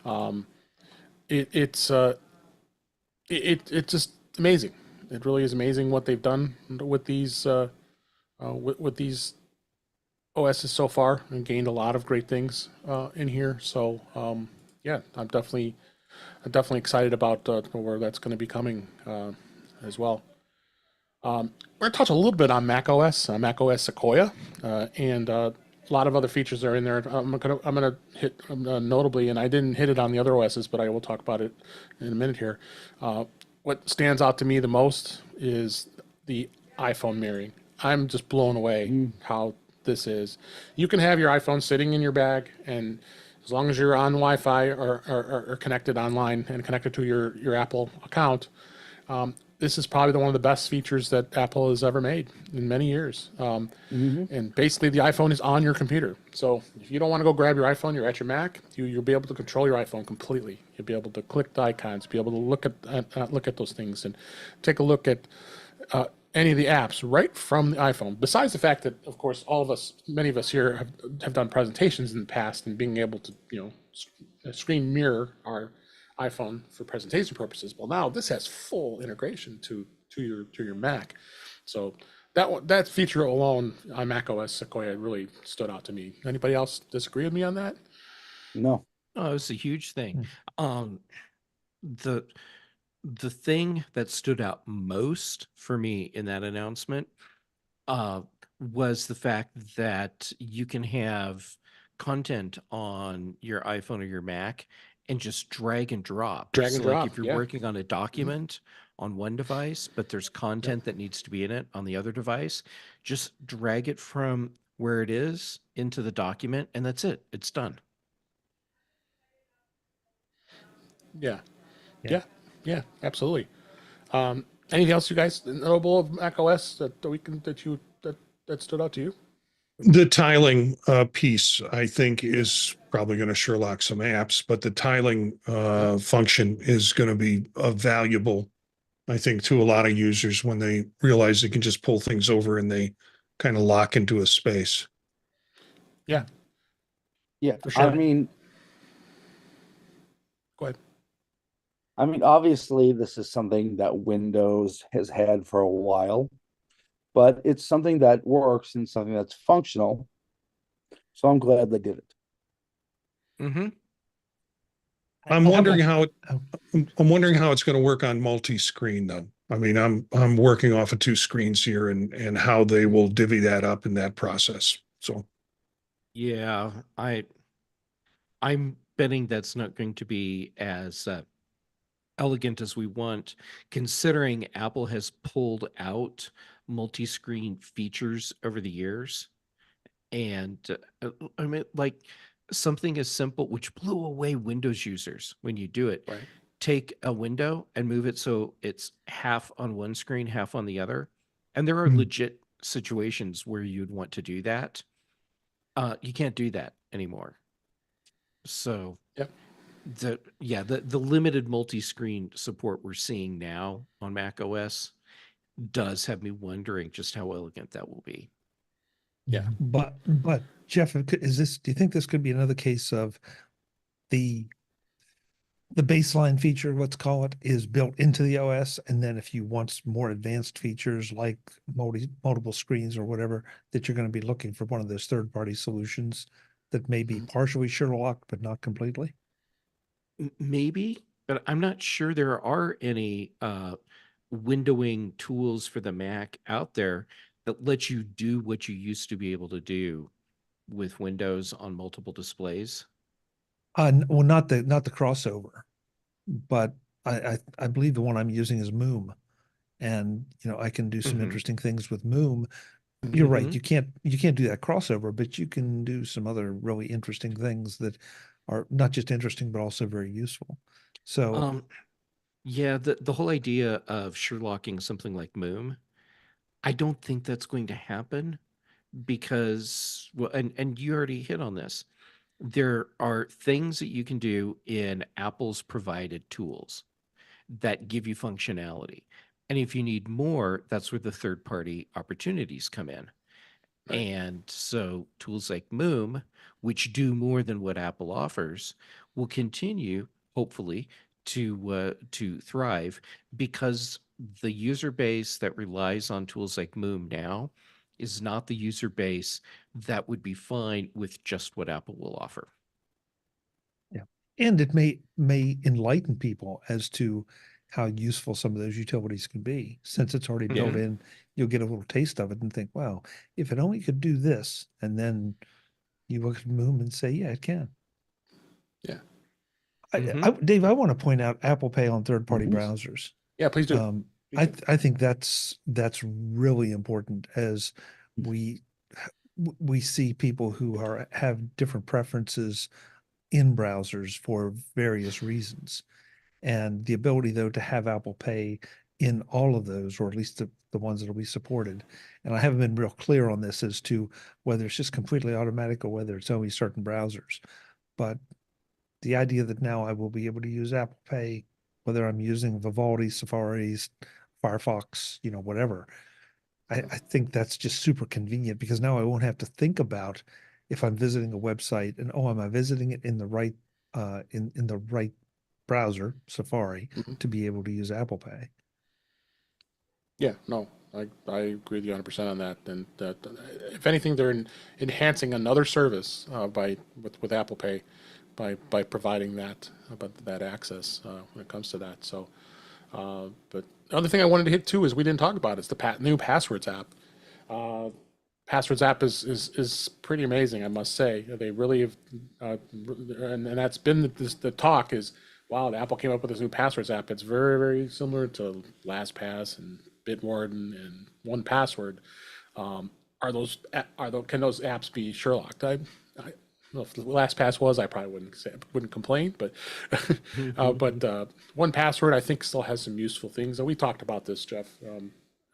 Um, it's just amazing. It really is amazing what they've done with these with these OSs so far, and gained a lot of great things in here. So yeah, I'm definitely excited about where that's going to be coming as well. We're going to touch a little bit on Mac OS, Mac OS Sequoia, and a lot of other features are in there. I'm gonna hit notably, and I didn't hit it on the other OSs, but I will talk about it in a minute here. What stands out to me the most is the iPhone mirroring. I'm just blown away how this is. You can have your iPhone sitting in your bag, and as long as you're on Wi-Fi or connected online and connected to your Apple account, this is probably one of the best features that Apple has ever made in many years. And basically, the iPhone is on your computer. So if you don't want to go grab your iPhone, you're at your Mac. You'll be able to control your iPhone completely. You'll be able to click the icons, be able to look at those things, and take a look at any of the apps right from the iPhone. Besides the fact that, of course, many of us here have done presentations in the past, and being able to screen mirror our iPhone for presentation purposes. Well, now this has full integration to your Mac. So that feature alone on Mac OS Sequoia really stood out to me. Anybody else disagree with me on that? No. Oh, it's a huge thing. The thing that stood out most for me in that announcement was the fact that you can have content on your iPhone or your Mac and just drag and drop. Drag and So, drop, like if you're yeah. working on a document on one device, but there's content that needs to be in it on the other device, just drag it from where it is into the document, and that's it. It's done. Yeah. Yeah. Yeah, absolutely. Anything else you guys notable of Mac OS that stood out to you? The tiling piece, I think, is probably going to Sherlock some apps, but the tiling function is going to be valuable, I think, to a lot of users when they realize they can just pull things over and they kind of lock into a space. Yeah, Yeah. For sure. I mean, go ahead. Obviously, this is something that Windows has had for a while, but it's something that works and something that's functional. So I'm glad they did it. Mm-hmm. I'm I'll have wondering a- how it, oh, I'm wondering how it's going to work on multi-screen though. I mean, I'm working off of two screens here and how they will divvy that up in that process. So Yeah, I'm betting that's not going to be as elegant as we want, considering Apple has pulled out multi-screen features over the years. And I mean, like something as simple, which blew away Windows users when you do it. Right. Take a window and move it so it's half on one screen, half on the other. And there are Hmm. legit situations where you'd want to do that. You can't do that anymore. So Yep. the limited multi-screen support we're seeing now on Mac OS does have me wondering just how elegant that will be. Yeah. But Jeff, is this, do you think this could be another case of the baseline feature, let's call it, is built into the OS, and then if you want more advanced features like multiple screens or whatever, that you're going to be looking for one of those third-party solutions that may be partially Sherlock but not completely? Maybe, but I'm not sure there are any windowing tools for the Mac out there that let you do what you used to be able to do with Windows on multiple displays. Well, not the crossover, but I believe the one I'm using is Moom, and I can do some Mhm. interesting things with Moom. You're right. Mhm. You can't do that crossover, but you can do some other really interesting things that are not just interesting, but also very useful. So, Um, yeah, the whole idea of Sherlocking something like Moom, I don't think that's going to happen because, well, and you already hit on this. There are things that you can do in Apple's provided tools that give you functionality. And if you need more, that's where the third party opportunities come in. Right. And so tools like Moom, which do more than what Apple offers, will continue, hopefully, to thrive because the user base that relies on tools like Moom now is not the user base that would be fine with just what Apple will offer. yeah, and it may enlighten people as to how useful some of those utilities can be. Since it's already built Mhm. in, you'll get a little taste of it and think, wow, if it only could do this, and then you look at Moom and say, yeah, it can. Yeah. Mhm. Dave, I want to point out Apple Pay on third-party Mhm. browsers. Yeah, please do. Please do. I think that's really important as we we see people who have different preferences in browsers for various reasons. And the ability, though, to have Apple Pay in all of those, or at least the ones that will be supported. And I haven't been real clear on this as to whether it's just completely automatic or whether it's only certain browsers. But the idea that now I will be able to use Apple Pay, whether I'm using Vivaldi, Safari's, Firefox, whatever, I think that's just super convenient because now I won't have to think about if I'm visiting a website and, oh, am I visiting it in the right in the right browser, Safari, Mhm. to be able to use Apple Pay. Yeah, no, I agree with you 100% on that. And if anything, they're enhancing another service with Apple Pay by providing that access when it comes to that. So, but the other thing I wanted to hit too is we didn't talk about is the new Passwords app. Passwords app is pretty amazing, I must say. They really have, and that's been the talk is, wow, Apple came up with this new Passwords app. It's very, very similar to LastPass and Bitwarden and 1Password. Can those apps be Sherlocked? Well, if LastPass was, I probably wouldn't complain, but but 1Password I think still has some useful things, and we talked about this, Jeff,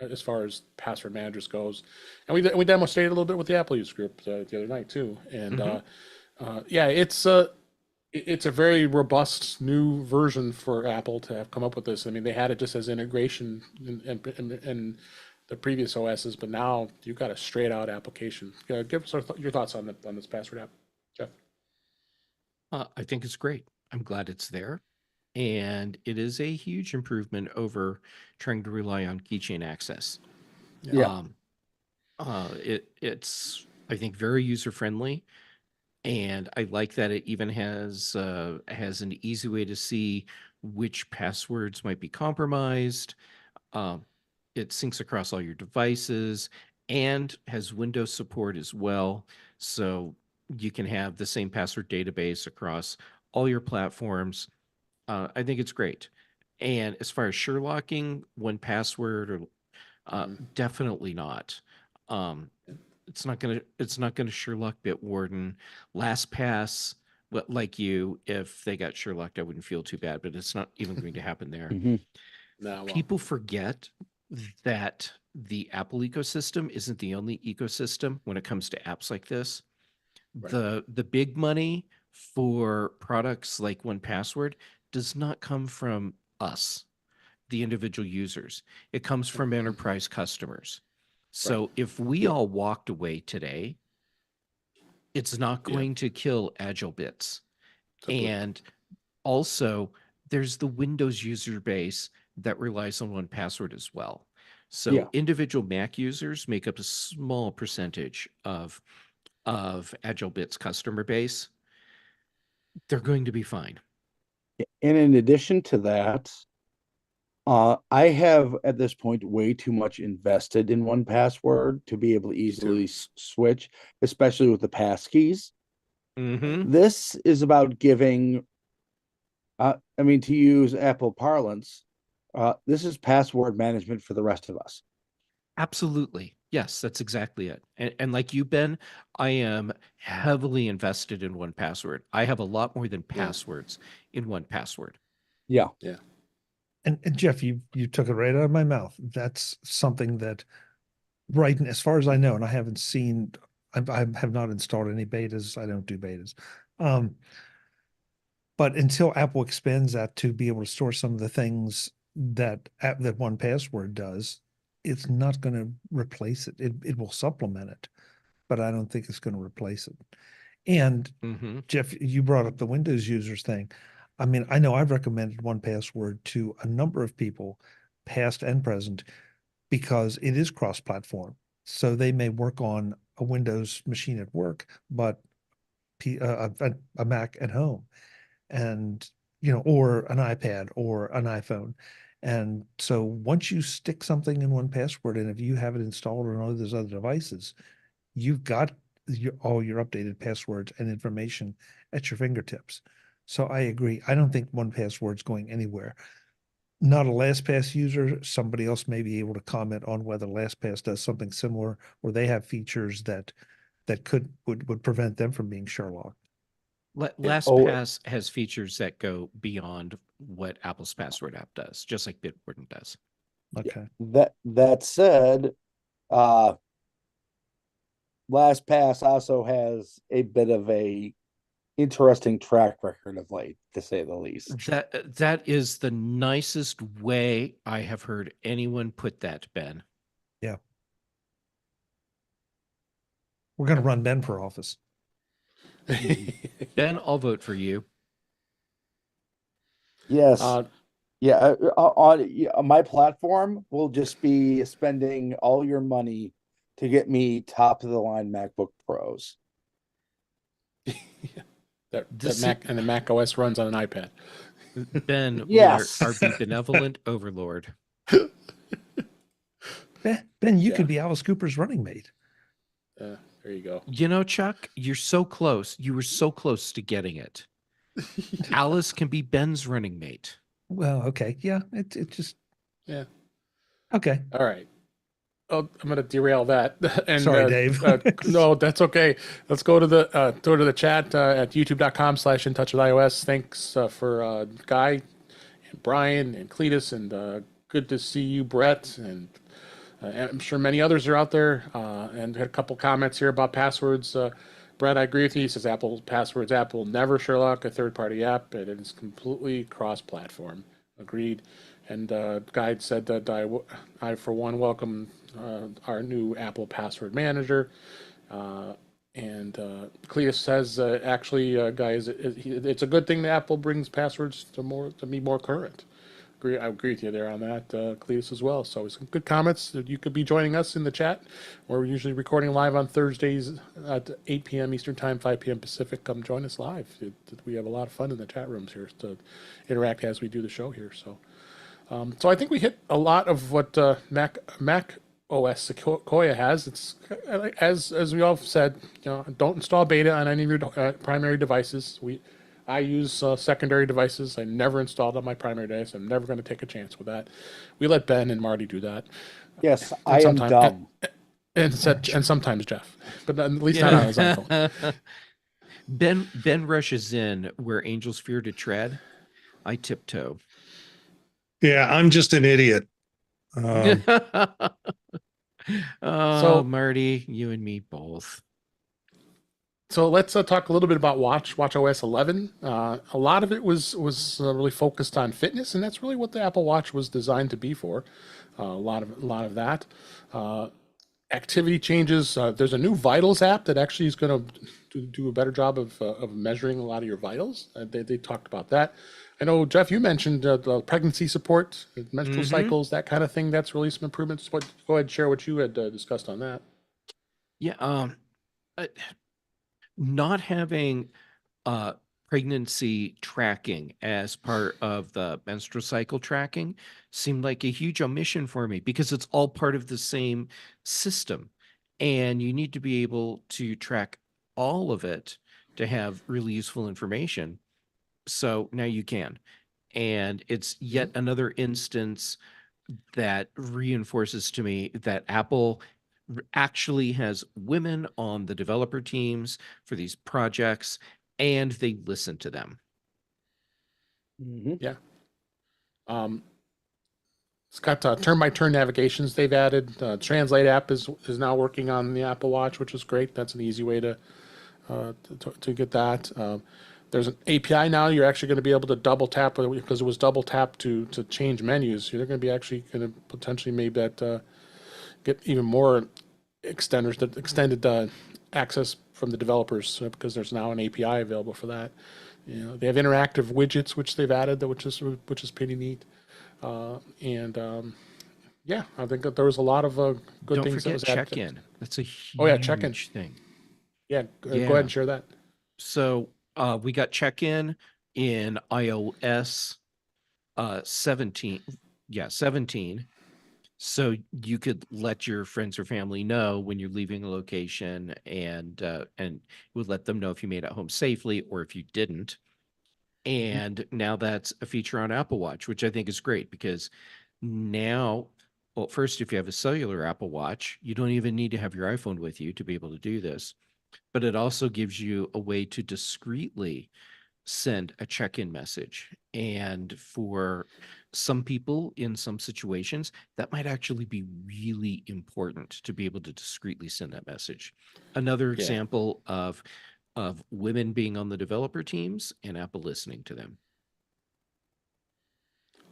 as far as password managers goes, and we demonstrated a little bit with the Apple use group the other night too, and yeah, it's a very robust new version for Apple to have come up with this. I mean, they had it just as integration in the previous OSs, but now you've got a straight out application. Give us your thoughts on this password app, Jeff. I think it's great. I'm glad it's there. And it is a huge improvement over trying to rely on keychain access. Yeah. It's I think very user friendly. And I like that it even has an easy way to see which passwords might be compromised. Um, it syncs across all your devices and has Windows support as well. So you can have the same password database across all your platforms. I think it's great. And as far as Sherlocking, one password or definitely not. Um, it's not gonna Sherlock Bitwarden. LastPass, well, like you, if they got Sherlocked, I wouldn't feel too bad, but it's not even going to happen there. Mhm. No, well, People forget that the Apple ecosystem isn't the only ecosystem when it comes to apps like this. Right. The big money for products like 1Password does not come from us, the individual users. It comes from enterprise customers. So if we Yeah. all walked away today, it's not Yeah. going to kill Agile Bits. it's a blip. And also, there's the Windows user base that relies on 1Password as well. So Yeah. individual Mac users make up a small percentage of Agile Bits customer base. They're going to be fine. And in addition to that, I have at this point way too much invested in 1Password to be able to easily switch, especially with the passkeys. Mm-hmm. This is about giving, I mean, to use Apple parlance, this is password management for the rest of us. Absolutely. Yes, that's exactly it. And like you, Ben, I am heavily invested in 1Password. I have a lot more than passwords in 1Password. Yeah. Yeah. And Jeff, you took it right out of my mouth. That's something that, right, and as far as I know, and I haven't seen, I have not installed any betas. I don't do betas. But until Apple expands that to be able to store some of the things that 1Password does, it's not going to replace it. It will supplement it, but I don't think it's going to replace it. And Mm-hmm. Jeff, you brought up the Windows users thing. I mean, I know I've recommended 1Password to a number of people, past and present, because it is cross-platform. So they may work on a Windows machine at work, but a Mac at home, and or an iPad or an iPhone. And so once you stick something in 1Password, and if you have it installed on all those other devices, you've got all your updated passwords and information at your fingertips. So I agree. I don't think 1Password's going anywhere. Not a LastPass user. Somebody else may be able to comment on whether LastPass does something similar, or they have features that would prevent them from being Sherlock. Oh, LastPass has features that go beyond what Apple's password app does, just like Bitwarden does. Okay. that said, LastPass also has a bit of a interesting track record of late, to say the least. That is the nicest way I have heard anyone put that, Ben. Yeah. We're going to run Ben for office. Ben, I'll vote for you. Yes. Uh, On my platform will just be spending all your money to get me top of the line MacBook Pros. that This Mac and the Mac OS runs on an iPad. Ben Yes. will our benevolent overlord. Ben, you Yeah. could be Alice Cooper's running mate. There you go. You know, Chuck, you're so close. You were so close to getting it. Alice can be Ben's running mate. Well, okay. Yeah, it just. Yeah. Okay. All right. Oh, I'm going to derail that. And Sorry, Dave. No, that's okay. Let's go to the chat at youtube.com/intouchwithios. Thanks for Guy and Brian and Cletus, and good to see you, Brett, and I'm sure many others are out there. And had a couple comments here about passwords. Brett, I agree with you. He says Apple passwords. Apple never Sherlock a third-party app. It is completely cross-platform. Agreed. And Guy said that I for one welcome our new Apple password manager. And Cletus says actually, guys, it's a good thing that Apple brings passwords to be more current. I agree with you there on that, Cletus, as well. So some good comments. You could be joining us in the chat. We're usually recording live on Thursdays at 8 p.m. Eastern Time, 5 p.m. Pacific. Come join us live. We have a lot of fun in the chat rooms here to interact as we do the show here. So, so I think we hit a lot of what Mac OS Sequoia has. It's as we all said, don't install beta on any of your primary devices. I use secondary devices. I never installed on my primary device. I'm never going to take a chance with that. We let Ben and Marty do that. Yes, I am dumb. And sometimes Jeff, but at least not on his iPhone. Ben rushes in where angels fear to tread. I tiptoe. Yeah, I'm just an idiot. So Marty, you and me both. So let's talk a little bit about WatchOS 11. A lot of it was really focused on fitness, and that's really what the Apple Watch was designed to be for. A lot of that. Activity changes. There's a new Vitals app that actually is going to do a better job of measuring a lot of your vitals. They talked about that. I know, Jeff, you mentioned the pregnancy support, menstrual cycles, that kind of thing. That's really some improvements. Go ahead and share what you had discussed on that. Yeah. Not having pregnancy tracking as part of the menstrual cycle tracking seemed like a huge omission for me because it's all part of the same system. And you need to be able to track all of it to have really useful information. So now you can. And it's yet another instance that reinforces to me that Apple actually has women on the developer teams for these projects, and they listen to them. Yeah. It's got turn-by-turn navigations they've added. Translate app is now working on the Apple Watch, which is great. That's an easy way to get that. There's an API now. You're actually going to be able to double tap because it was double tap to change menus. You're going to be actually going to potentially maybe get even more extended access from the developers because there's now an API available for that. They have interactive widgets which they've added, which is pretty neat. Yeah, I think that there was a lot of good Don't things. forget that was check-in. That's a huge thing. Yeah, go ahead and share that. So we got check-in in iOS 17. Yeah, 17. So you could let your friends or family know when you're leaving a location, and it would let them know if you made it home safely or if you didn't. And now that's a feature on Apple Watch, which I think is great because now, well, first, if you have a cellular Apple Watch, you don't even need to have your iPhone with you to be able to do this. But it also gives you a way to discreetly send a check-in message. And for some people in some situations, that might actually be really important to be able to discreetly send that message. Another example of women being on the developer teams and Apple listening to them.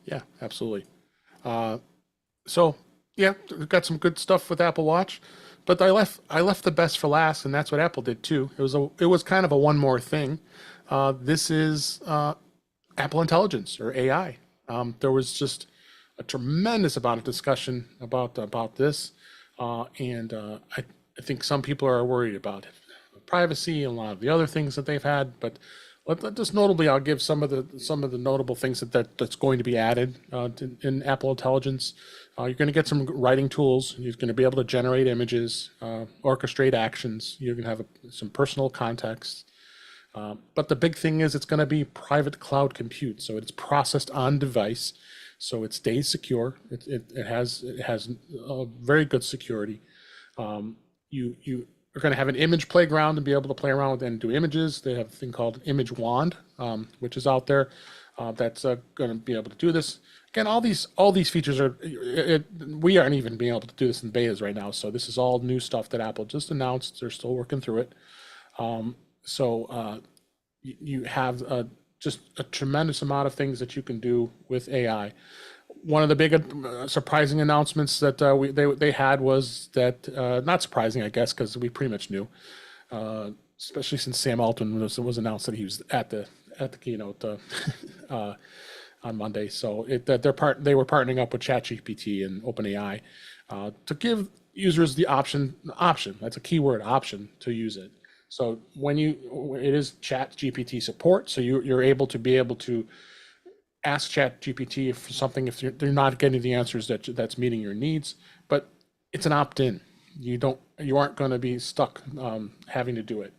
Yeah, absolutely. So yeah, we've got some good stuff with Apple Watch, but I left the best for last, and that's what Apple did too. It was kind of a one more thing. This is Apple Intelligence, or AI. There was just a tremendous amount of discussion about this, and I think some people are worried about privacy and a lot of the other things that they've had. But just notably, I'll give some of the notable things that's going to be added in Apple Intelligence. You're going to get some writing tools. You're going to be able to generate images, orchestrate actions. You're going to have some personal context. But the big thing is it's going to be private cloud compute. So it's processed on device. So it stays secure. It has very good security. You are going to have an image playground to be able to play around with and do images. They have a thing called Image Wand, which is out there. That's going to be able to do this. Again, all these features we aren't even being able to do this in betas right now. So this is all new stuff that Apple just announced. They're still working through it. You have just a tremendous amount of things that you can do with AI. One of the big surprising announcements that they had was that not surprising, I guess, because we pretty much knew, especially since Sam Altman was announced that he was at the keynote. on Monday. So they were partnering up with ChatGPT and OpenAI to give users the option. That's a keyword, option, to use it. So it is ChatGPT support. So you're able to ask ChatGPT for something if they're not getting the answers that's meeting your needs, but it's an opt-in. You aren't going to be stuck having to do it.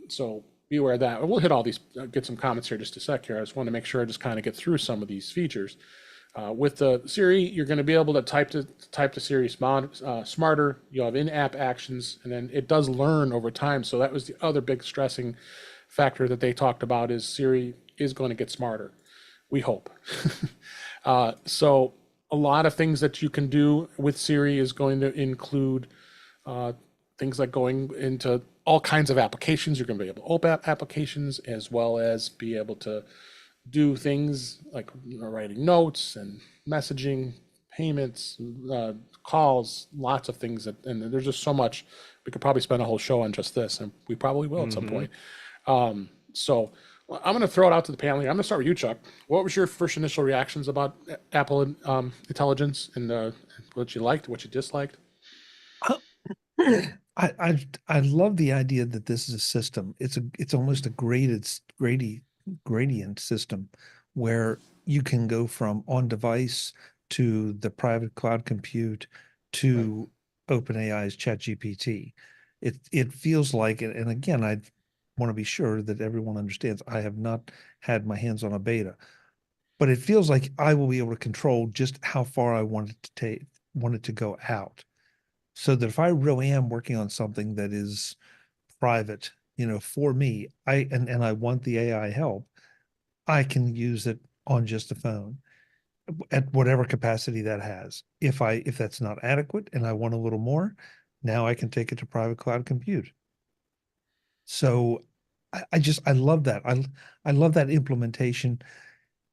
So be aware of that. We'll hit all these, get some comments here just a sec here. I just want to make sure I just kind of get through some of these features. With the Siri, you're going to be able to type to Siri smarter. You'll have in-app actions, and then it does learn over time. So that was the other big stressing factor that they talked about, is Siri is going to get smarter. We hope. So a lot of things that you can do with Siri is going to include things like going into all kinds of applications. You're going to be able to open up applications, as well as be able to do things like writing notes and messaging, payments, calls, lots of things. And there's just so much. We could probably spend a whole show on just this, and we probably will at some point. So I'm going to throw it out to the panel here. I'm going to start with you, Chuck. What was your first initial reactions about Apple Intelligence, and what you liked, what you disliked? I love the idea that this is a system. It's almost a gradient system where you can go from on device to the private cloud compute to OpenAI's ChatGPT. It feels like it, and again, I want to be sure that everyone understands I have not had my hands on a beta, but it feels like I will be able to control just how far I want it to go out. So that if I really am working on something that is private, for me, and I want the AI help, I can use it on just a phone at whatever capacity that has. If that's not adequate and I want a little more, now I can take it to private cloud compute. So I love that. I love that implementation.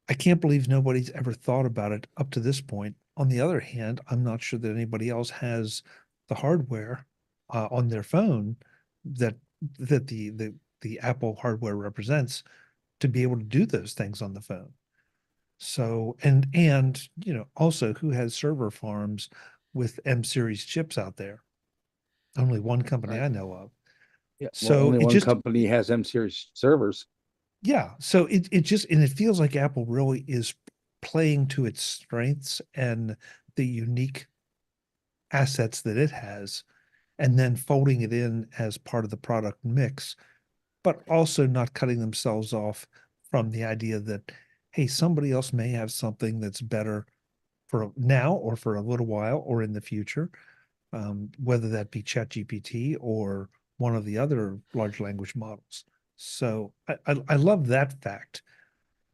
I can't believe nobody's ever thought about it up to this point. On the other hand, I'm not sure that anybody else has the hardware on their phone that the Apple hardware represents to be able to do those things on the phone. So and also, who has server farms with M series chips out there? Only one company I know of. Yeah. So only it one just company has M series servers. Yeah. So it just, and it feels like Apple really is playing to its strengths and the unique assets that it has, and then folding it in as part of the product mix, but also not cutting themselves off from the idea that, hey, somebody else may have something that's better for now or for a little while or in the future, whether that be ChatGPT or one of the other large language models. So I love that fact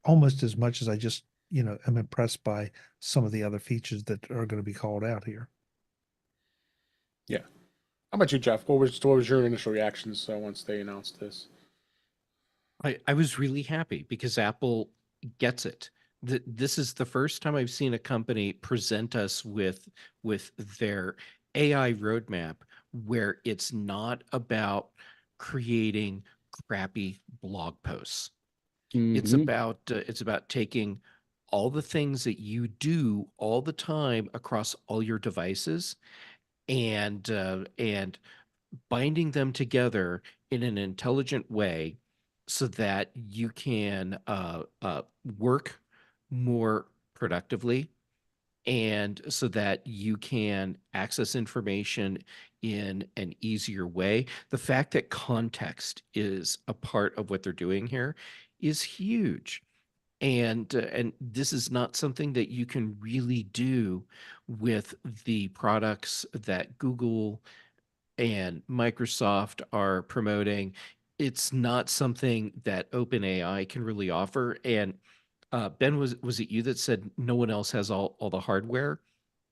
almost as much as I just, am impressed by some of the other features that are going to be called out here. Yeah. How about you, Jeff? What was your initial reactions once they announced this? I was really happy because Apple gets it. This is the first time I've seen a company present us with their AI roadmap where it's not about creating crappy blog posts. It's about taking all the things that you do all the time across all your devices and binding them together in an intelligent way so that you can work more productively and so that you can access information in an easier way. The fact that context is a part of what they're doing here is huge. And this is not something that you can really do with the products that Google and Microsoft are promoting. It's not something that OpenAI can really offer. And Ben, was it you that said no one else has all the hardware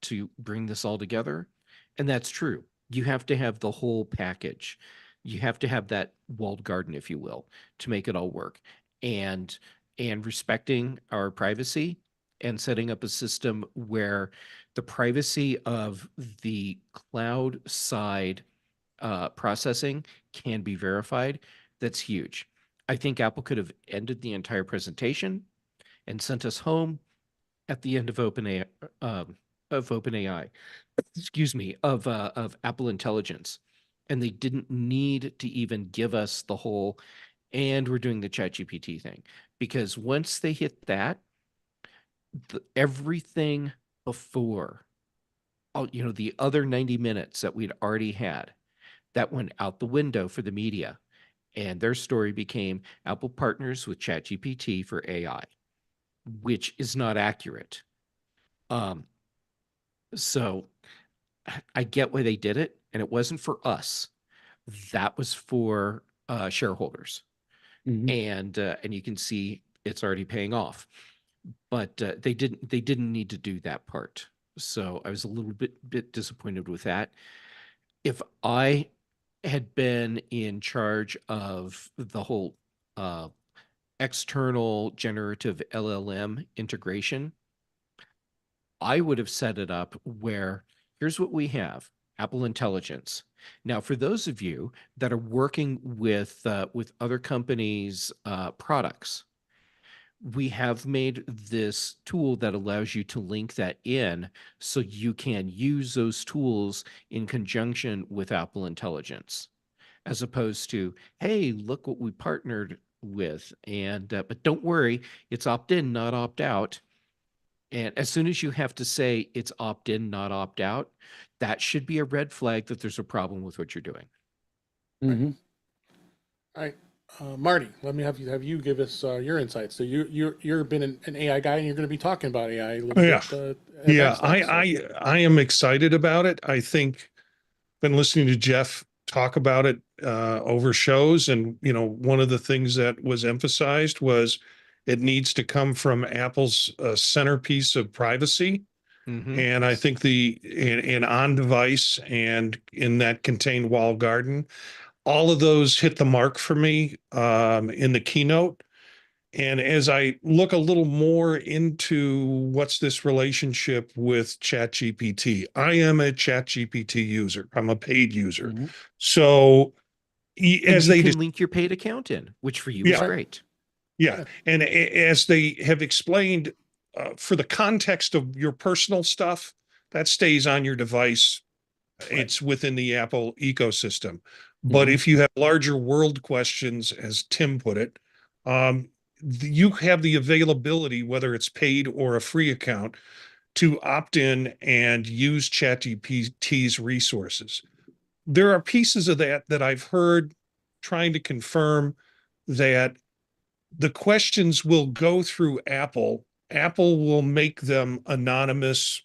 to bring this all together? And that's true. You have to have the whole package. You have to have that walled garden, if you will, to make it all work. And respecting our privacy and setting up a system where the privacy of the cloud side processing can be verified, that's huge. I think Apple could have ended the entire presentation and sent us home at the end of OpenAI, excuse me, of Apple Intelligence. And they didn't need to even give us the whole, and we're doing the ChatGPT thing. Because once they hit that, everything before, the other 90 minutes that we'd already had, that went out the window for the media. And their story became Apple partners with ChatGPT for AI, which is not accurate. So I get why they did it, and it wasn't for us. That was for shareholders, and you can see it's already paying off. But they didn't need to do that part. So I was a little bit disappointed with that. If I had been in charge of the whole external generative LLM integration, I would have set it up where here's what we have: Apple Intelligence. Now, for those of you that are working with other companies' products, we have made this tool that allows you to link that in so you can use those tools in conjunction with Apple Intelligence, as opposed to, hey, look what we partnered with. And but don't worry, it's opt-in, not opt-out. And as soon as you have to say it's opt-in, not opt-out, that should be a red flag that there's a problem with what you're doing. All right, Marty, let me have you give us your insights. So you've been an AI guy, and you're going to be talking about AI a little bit. Yeah, I am excited about it. I think been listening to Jeff talk about it over shows, and one of the things that was emphasized was it needs to come from Apple's centerpiece of privacy. And I think in on device and in that contained walled garden, all of those hit the mark for me in the keynote. And as I look a little more into what's this relationship with ChatGPT, I am a ChatGPT user. I'm a paid user. So as you they can link your paid account in, which for you is great. Yeah. And as they have explained, for the context of your personal stuff, that stays on your device. It's within the Apple ecosystem. But if you have larger world questions, as Tim put it, you have the availability, whether it's paid or a free account, to opt in and use ChatGPT's resources. There are pieces of that I've heard trying to confirm that the questions will go through Apple. Apple will make them anonymous,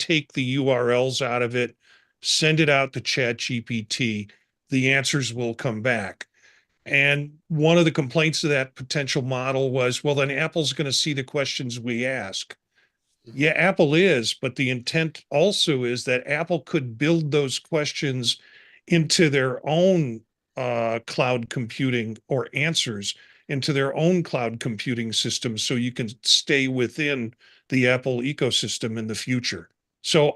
take the URLs out of it, send it out to ChatGPT. The answers will come back. And one of the complaints of that potential model was, well, then Apple's going to see the questions we ask. Yeah, Apple is, but the intent also is that Apple could build those questions into their own cloud computing, or answers into their own cloud computing system, so you can stay within the Apple ecosystem in the future. So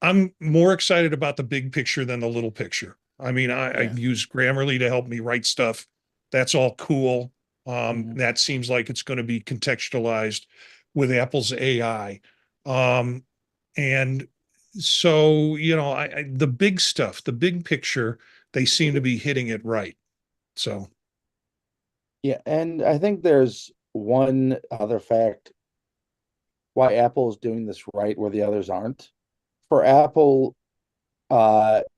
I'm more excited about the big picture than the little picture. I mean, I use Grammarly to help me write stuff. That's all cool. That seems like it's going to be contextualized with Apple's AI. And so, the big stuff, the big picture, they seem to be hitting it right. So. Yeah. And I think there's one other fact why Apple is doing this right where the others aren't. For Apple,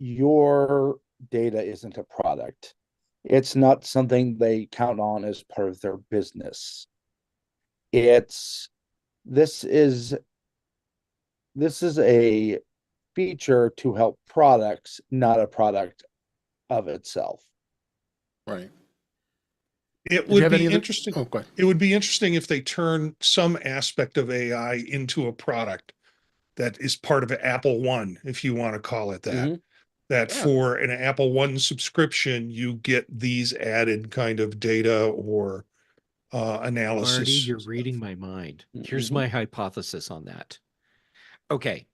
your data isn't a product. It's not something they count on as part of their business. This is a feature to help products, not a product of itself. Right. It would be interesting. It would be interesting if they turn some aspect of AI into a product that is part of Apple One, if you want to call it that. That for an Apple One subscription, you get these added kind of data or analysis. Marty, you're reading my mind. Here's my hypothesis on that. Okay,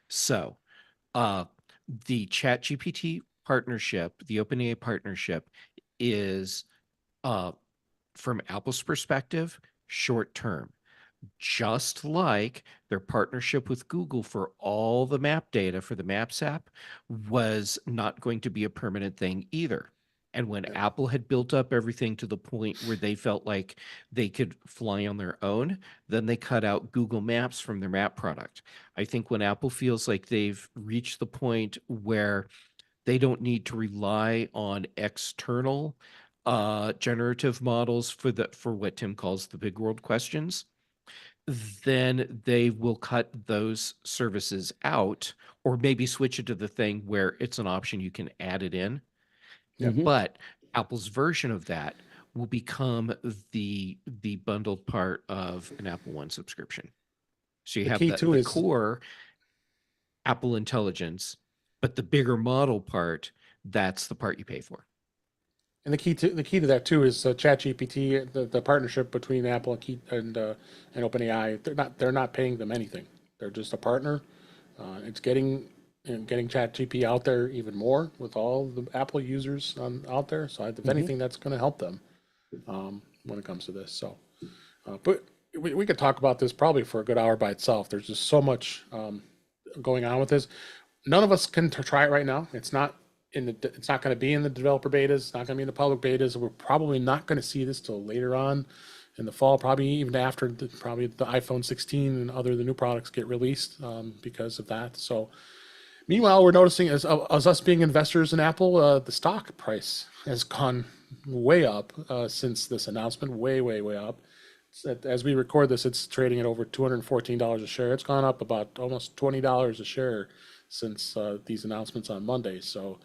so the ChatGPT partnership, the OpenAI partnership, is from Apple's perspective, short term, just like their partnership with Google for all the map data for the Maps app was not going to be a permanent thing either. And when Apple had built up everything to the point where they felt like they could fly on their own, then they cut out Google Maps from their map product. I think when Apple feels like they've reached the point where they don't need to rely on external generative models for what Tim calls the big world questions, then they will cut those services out or maybe switch it to the thing where it's an option you can add it in. Mhm. But Apple's version of that will become the bundled part of an Apple One subscription. So you The have key too the is core Apple Intelligence, but the bigger model part, that's the part you pay for. And the key to that too is ChatGPT, the partnership between Apple and OpenAI. They're not paying them anything. They're just a partner. It's getting ChatGPT out there even more with all the Apple users out there. So if anything, that's going to help them when it comes to this. So, but we could talk about this probably for a good hour by itself. There's just so much going on with this. None of us can try it right now. It's not going to be in the developer betas. It's not going to be in the public betas. We're probably not going to see this till later on in the fall, probably even after probably the iPhone 16 and the new products get released because of that. So meanwhile, we're noticing as us being investors in Apple, the stock price has gone way up since this announcement, way up. As we record this, it's trading at over $214 a share. It's gone up about almost $20 a share since these announcements on Monday. So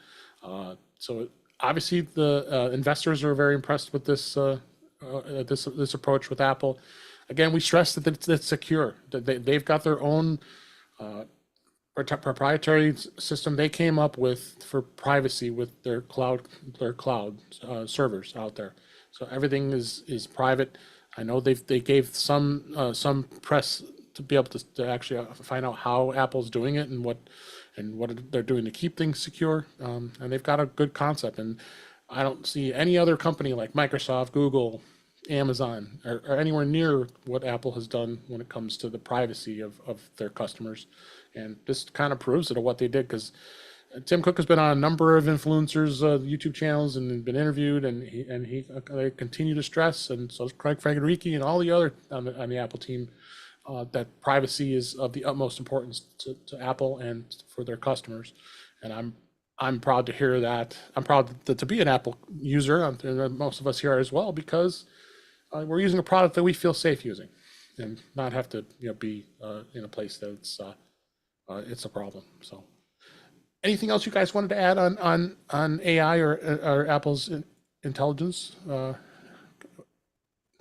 obviously the investors are very impressed with this approach with Apple. Again, we stress that it's secure. That they've got their own proprietary system they came up with for privacy with their cloud servers out there. So everything is private. I know they gave some press to be able to actually find out how Apple's doing it and what they're doing to keep things secure. And they've got a good concept. And I don't see any other company like Microsoft, Google, Amazon, or anywhere near what Apple has done when it comes to the privacy of their customers. And this kind of proves it of what they did, because Tim Cook has been on a number of influencers' YouTube channels and been interviewed, and they continue to stress, and so is Craig Federighi and all the other on the Apple team, that privacy is of the utmost importance to Apple and for their customers. And I'm proud to hear that. I'm proud to be an Apple user, and most of us here are as well, because we're using a product that we feel safe using, and not have to be in a place that's it's a problem. So, anything else you guys wanted to add on AI or Apple's intelligence?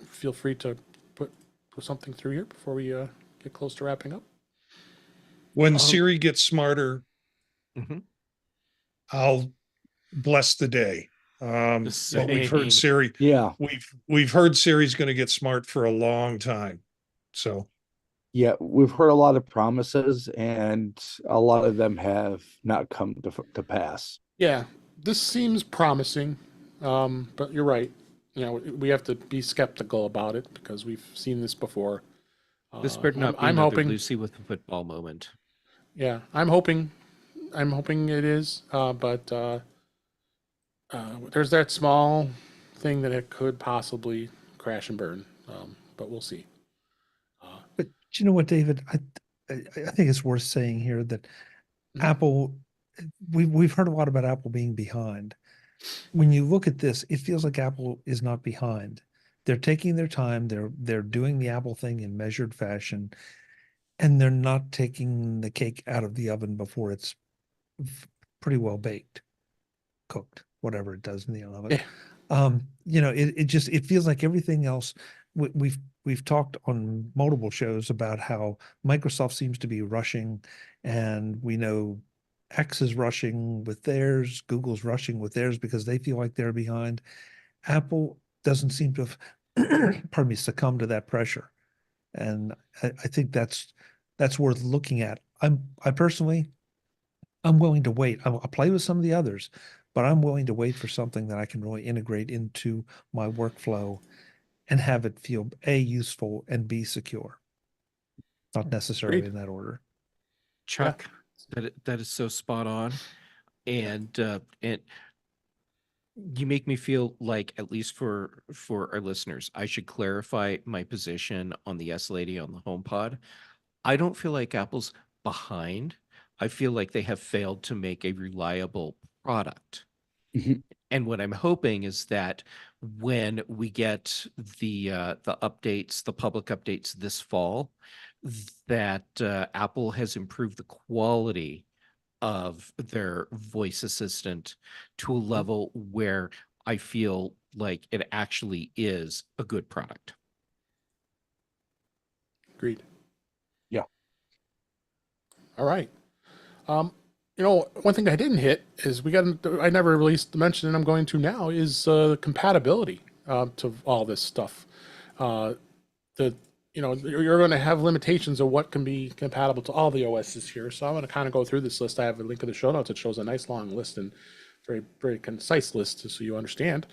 Feel free to put something through here before we get close to wrapping up. When Siri gets smarter, Mhm. I'll bless the day. But we've heard Same. Siri. Yeah. We've heard Siri's going to get smart for a long time. So Yeah, we've heard a lot of promises, and a lot of them have not come to pass. Yeah, this seems promising, but you're right. We have to be skeptical about it because we've seen this before. This better not be I'm another hoping. Lucy with a football moment. Yeah, I'm hoping it is, but there's that small thing that it could possibly crash and burn, but we'll see. But you know what, David? I think it's worth saying here that Apple, we've heard a lot about Apple being behind. When you look at this, it feels like Apple is not behind. They're taking their time. They're doing the Apple thing in measured fashion, and they're not taking the cake out of the oven before it's pretty well baked, cooked, whatever it does in the oven. Yeah. It feels like everything else. We've talked on multiple shows about how Microsoft seems to be rushing, and we know X is rushing with theirs, Google's rushing with theirs because they feel like they're behind. Apple doesn't seem to have, pardon me, succumb to that pressure, and I think that's worth looking at. I personally, I'm willing to wait. I'll play with some of the others, but I'm willing to wait for something that I can really integrate into my workflow and have it feel A, useful, and B, secure. Not necessarily Agreed. in that order. Chuck, that is so spot on. And you make me feel like, at least for our listeners, I should clarify my position on the S Lady on the HomePod. I don't feel like Apple's behind. I feel like they have failed to make a reliable product. Mhm. And what I'm hoping is that when we get the updates, the public updates this fall, that Apple has improved the quality of their voice assistant to a level where I feel like it actually is a good product. Agreed. Yeah. All right. One thing I didn't hit is I never released mention, and I'm going to now, is compatibility to all this stuff. You're going to have limitations of what can be compatible to all the OSs here. So I'm going to kind of go through this list. I have a link in the show notes. It shows a nice long list and very, very concise list so you understand.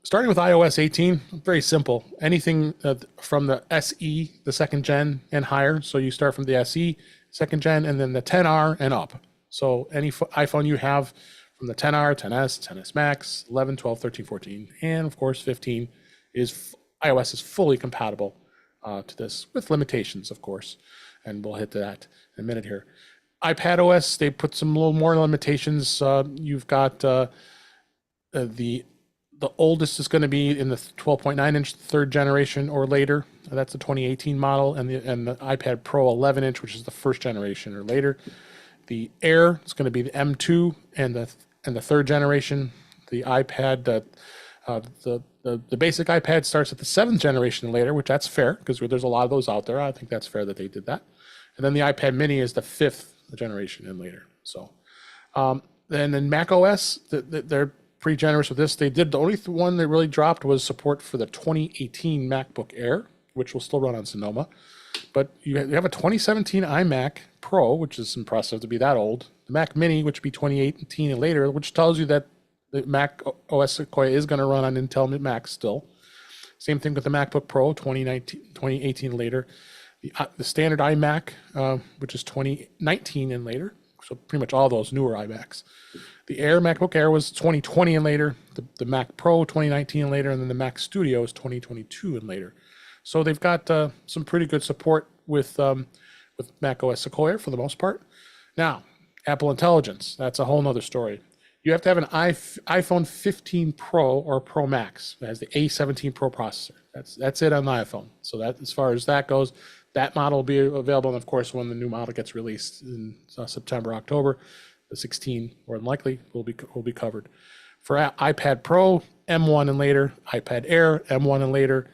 Starting with iOS 18, very simple. Anything from the SE, the second gen and higher. So you start from the SE, second gen, and then the 10R and up. So any iPhone you have from the 10R, 10S, 10S Max, 11, 12, 13, 14, and of course 15 iOS is fully compatible to this, with limitations, of course. And we'll hit that in a minute here. iPadOS, they put some little more limitations. You've got the oldest is going to be in the 12.9 inch third generation or later. That's the 2018 model, and the iPad Pro 11 inch, which is the first generation or later. The Air is going to be the M2 and the third generation. The iPad, the basic iPad starts at the 7th generation and later, which that's fair because there's a lot of those out there. I think that's fair that they did that. And then the iPad Mini is the 5th generation and later. So, then in Mac OS, they're pretty generous with this. They did, the only one that really dropped was support for the 2018 MacBook Air, which will still run on Sonoma. But you have a 2017 iMac Pro, which is impressive to be that old. The Mac Mini, which would be 2018 and later, which tells you that the Mac OS Sequoia is going to run on Intel Mac still. Same thing with the MacBook Pro, 2018 and later. The standard iMac, which is 2019 and later. So pretty much all those newer iMacs. The MacBook Air was 2020 and later. The Mac Pro 2019 and later, and then the Mac Studio is 2022 and later. So they've got some pretty good support with Mac OS Sequoia for the most part. Now, Apple Intelligence, that's a whole nother story. You have to have an iPhone 15 Pro or Pro Max. It has the A17 Pro processor. That's it on the iPhone. So that, as far as that goes, that model will be available. And of course, when the new model gets released in September, October, the 16 more than likely will be covered. For iPad Pro, M1 and later, iPad Air, M1 and later,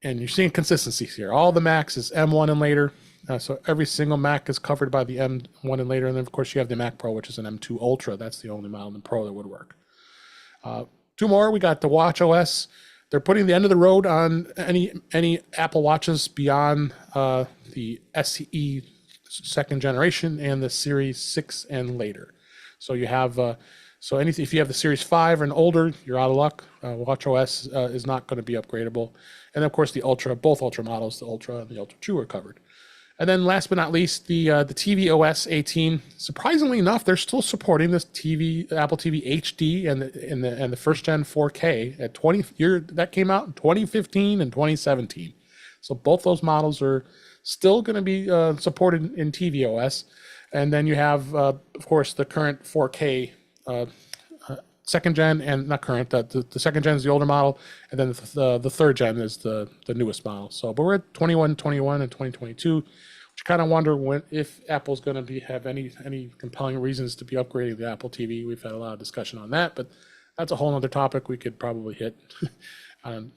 and you're seeing consistencies here. All the Macs is M1 and later, so every single Mac is covered by the M1 and later, and then of course you have the Mac Pro, which is an M2 Ultra. That's the only model in Pro that would work. Two more. We got the Watch OS. They're putting the end of the road on any Apple Watches beyond the SE second generation and the Series 6 and later. So you have if you have the Series 5 and older, you're out of luck. Watch OS is not going to be upgradable. And of course the Ultra, both Ultra models, the Ultra and the Ultra 2 are covered. And then last but not least, the TV OS 18. Surprisingly enough, they're still supporting this Apple TV HD and the first gen 4K at 20 that came out in 2015 and 2017. So both those models are still going to be supported in TV OS. And then you have, of course, the current 4K second gen, and not current. The second gen is the older model, and then the third gen is the newest model. So, but we're at 21 and 2022. Which you kind of wonder if Apple's going to have any compelling reasons to be upgrading the Apple TV. We've had a lot of discussion on that, but that's a whole other topic we could probably hit on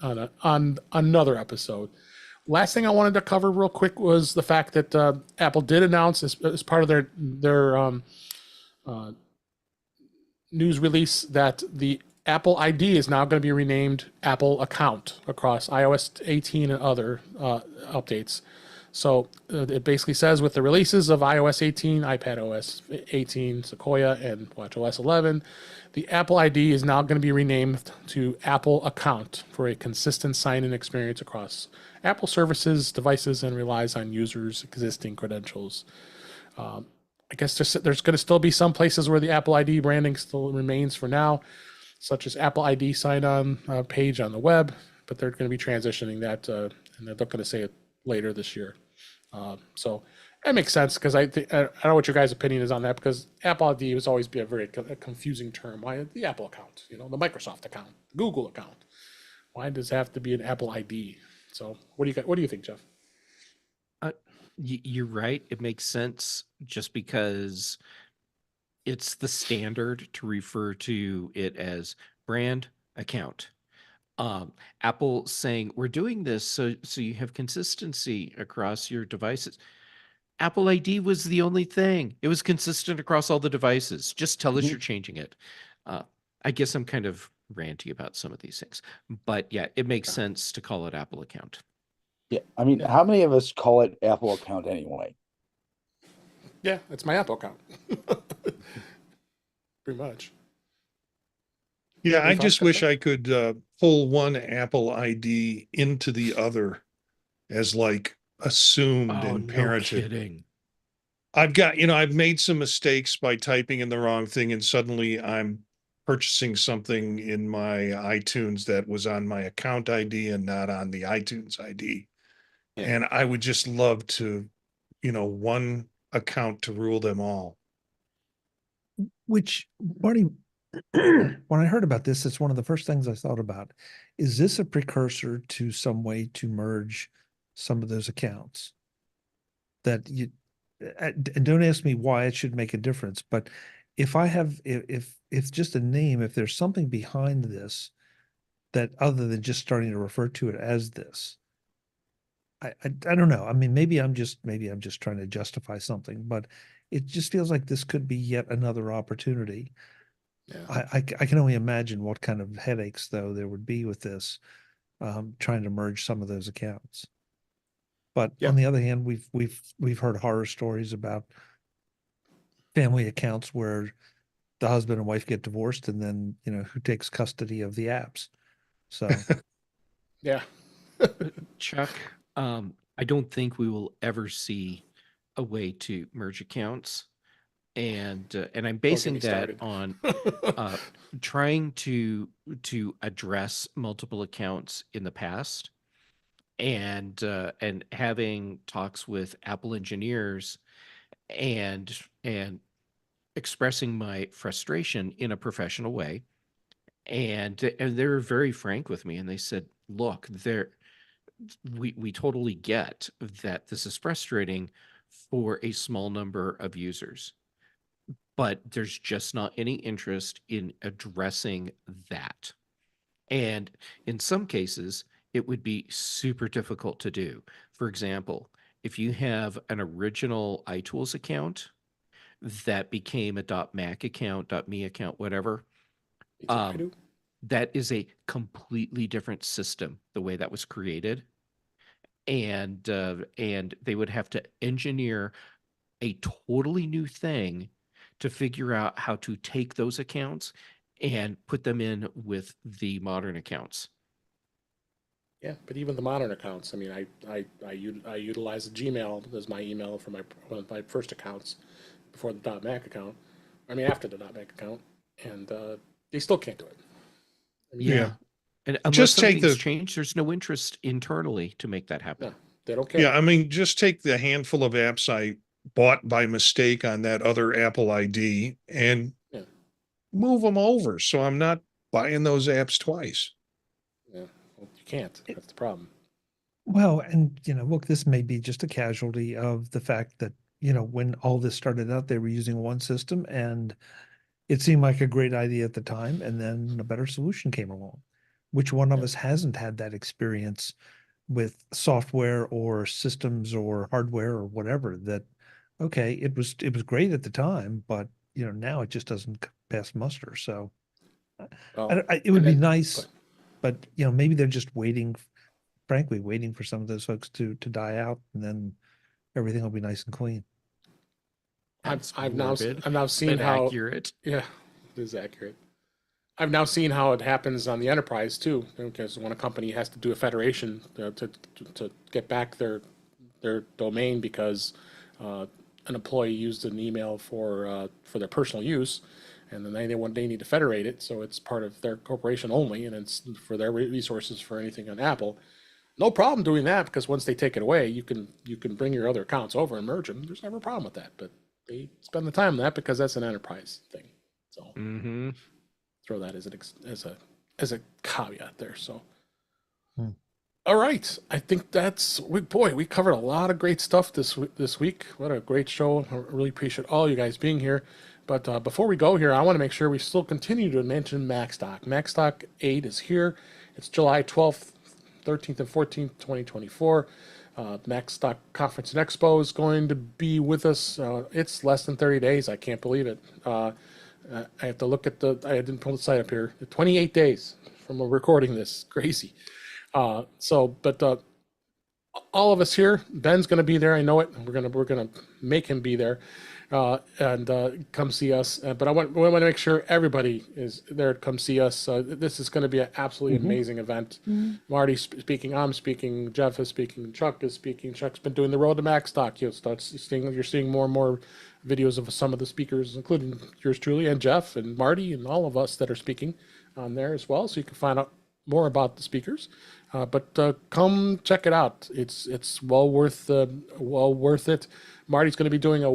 another episode. Last thing I wanted to cover real quick was the fact that Apple did announce as part of their news release that the Apple ID is now going to be renamed Apple Account across iOS 18 and other updates. So it basically says with the releases of iOS 18, iPad OS 18, Sequoia, and watchOS 11, the Apple ID is now going to be renamed to Apple Account for a consistent sign-in experience across Apple services, devices, and relies on users' existing credentials. I guess there's going to still be some places where the Apple ID branding still remains for now, such as Apple ID sign-on page on the web, but they're going to be transitioning that, and they're going to say it later this year. So that makes sense because I don't know what your guys' opinion is on that, because Apple ID has always been a very confusing term. Why the Apple account? You know, the Microsoft account, the Google account. Why does it have to be an Apple ID? So what do you think, Jeff? You're right. It makes sense just because it's the standard to refer to it as brand account. Apple saying we're doing this so you have consistency across your devices. Apple ID was the only thing. It was consistent across all the devices. Just tell us you're changing it. I guess I'm kind of ranty about some of these things, but yeah, it makes sense to call it Apple account. Yeah, I mean, how many of us call it Apple account anyway? Yeah, it's my Apple account. Pretty much. Yeah, I Any just thoughts, wish Jeff? I could pull one Apple ID into the other as like assumed Oh, and no parented. kidding. I've made some mistakes by typing in the wrong thing, and suddenly I'm purchasing something in my iTunes that was on my account ID and not on the iTunes ID. Yeah. And I would just love to, one account to rule them all. Which, Marty, when I heard about this, it's one of the first things I thought about. Is this a precursor to some way to merge some of those accounts? That you, and don't ask me why it should make a difference, but if I have, if it's just a name, if there's something behind this that other than just starting to refer to it as this, I don't know. I mean, maybe I'm just trying to justify something, but it just feels like this could be yet another opportunity. Yeah. I can only imagine what kind of headaches though there would be with this, trying to merge some of those accounts. But Yeah. on the other hand, we've heard horror stories about family accounts where the husband and wife get divorced, and then who takes custody of the apps. So Yeah. Chuck, I don't think we will ever see a way to merge accounts, and I'm basing me that started. on trying to address multiple accounts in the past, and having talks with Apple engineers, and expressing my frustration in a professional way, and they were very frank with me, and they said, "Look, we totally get that this is frustrating for a small number of users, but there's just not any interest in addressing that. And in some cases, it would be super difficult to do. For example, if you have an original iTools account that became a .Mac account, .me account, whatever, that is a completely different system, the way that was created. And they would have to engineer a totally new thing to figure out how to take those accounts and put them in with the modern accounts. Yeah, but even the modern accounts. I mean, I utilize Gmail as my email for one of my first accounts before the .Mac account. I mean, after the .Mac account, and they still can't do it. I mean, Yeah. And unless Just take something's the- changed, there's no interest internally to make that happen. no, they don't care. Yeah, I mean, just take the handful of apps I bought by mistake on that other Apple ID and Yeah. move them over. So I'm not buying those apps twice. Yeah, well, you can't. That's the problem. well, and look, this may be just a casualty of the fact that when all this started out, they were using one system, and it seemed like a great idea at the time, and then a better solution came along. Which one of us hasn't had that experience with software or systems or hardware or whatever that, okay, it was great at the time, but now it just doesn't pass muster. So Well, it would be and then- nice, but maybe they're just waiting frankly waiting for some of those folks to die out, and then everything will be nice and clean. That's I've now morbid, seen but how accurate. Yeah, it is accurate. I've now seen how it happens on the enterprise too, because when a company has to do a federation to get back their domain because an employee used an email for their personal use, and then they need to federate it, so it's part of their corporation only, and it's for their resources for anything on Apple. No problem doing that, because once they take it away, you can bring your other accounts over and merge them. There's never a problem with that, but they spend the time on that because that's an enterprise thing. So Mm-hmm. throw that as a caveat there. So, Hmm. All right, I think we covered a lot of great stuff this week. What a great show! I really appreciate all you guys being here. But before we go here, I want to make sure we still continue to mention MacStock. MacStock 8 is here. It's July 12th, 13th, and 14th, 2024. MacStock Conference and Expo is going to be with us. It's less than 30 days. I can't believe it. I have to look at I didn't pull the site up here. 28 days from recording this. Crazy. But all of us here, Ben's going to be there. I know it. We're gonna make him be there, and come see us. But we want to make sure everybody is there to come see us. This is going to be an absolutely amazing event. Marty's speaking. I'm speaking. Jeff is speaking. Chuck is speaking. Chuck's been doing the Road to MacStock. You're seeing more and more videos of some of the speakers, including yours truly and Jeff and Marty and all of us that are speaking on there as well. So you can find out more about the speakers. But come check it out. It's well worth it. Marty's going to be doing a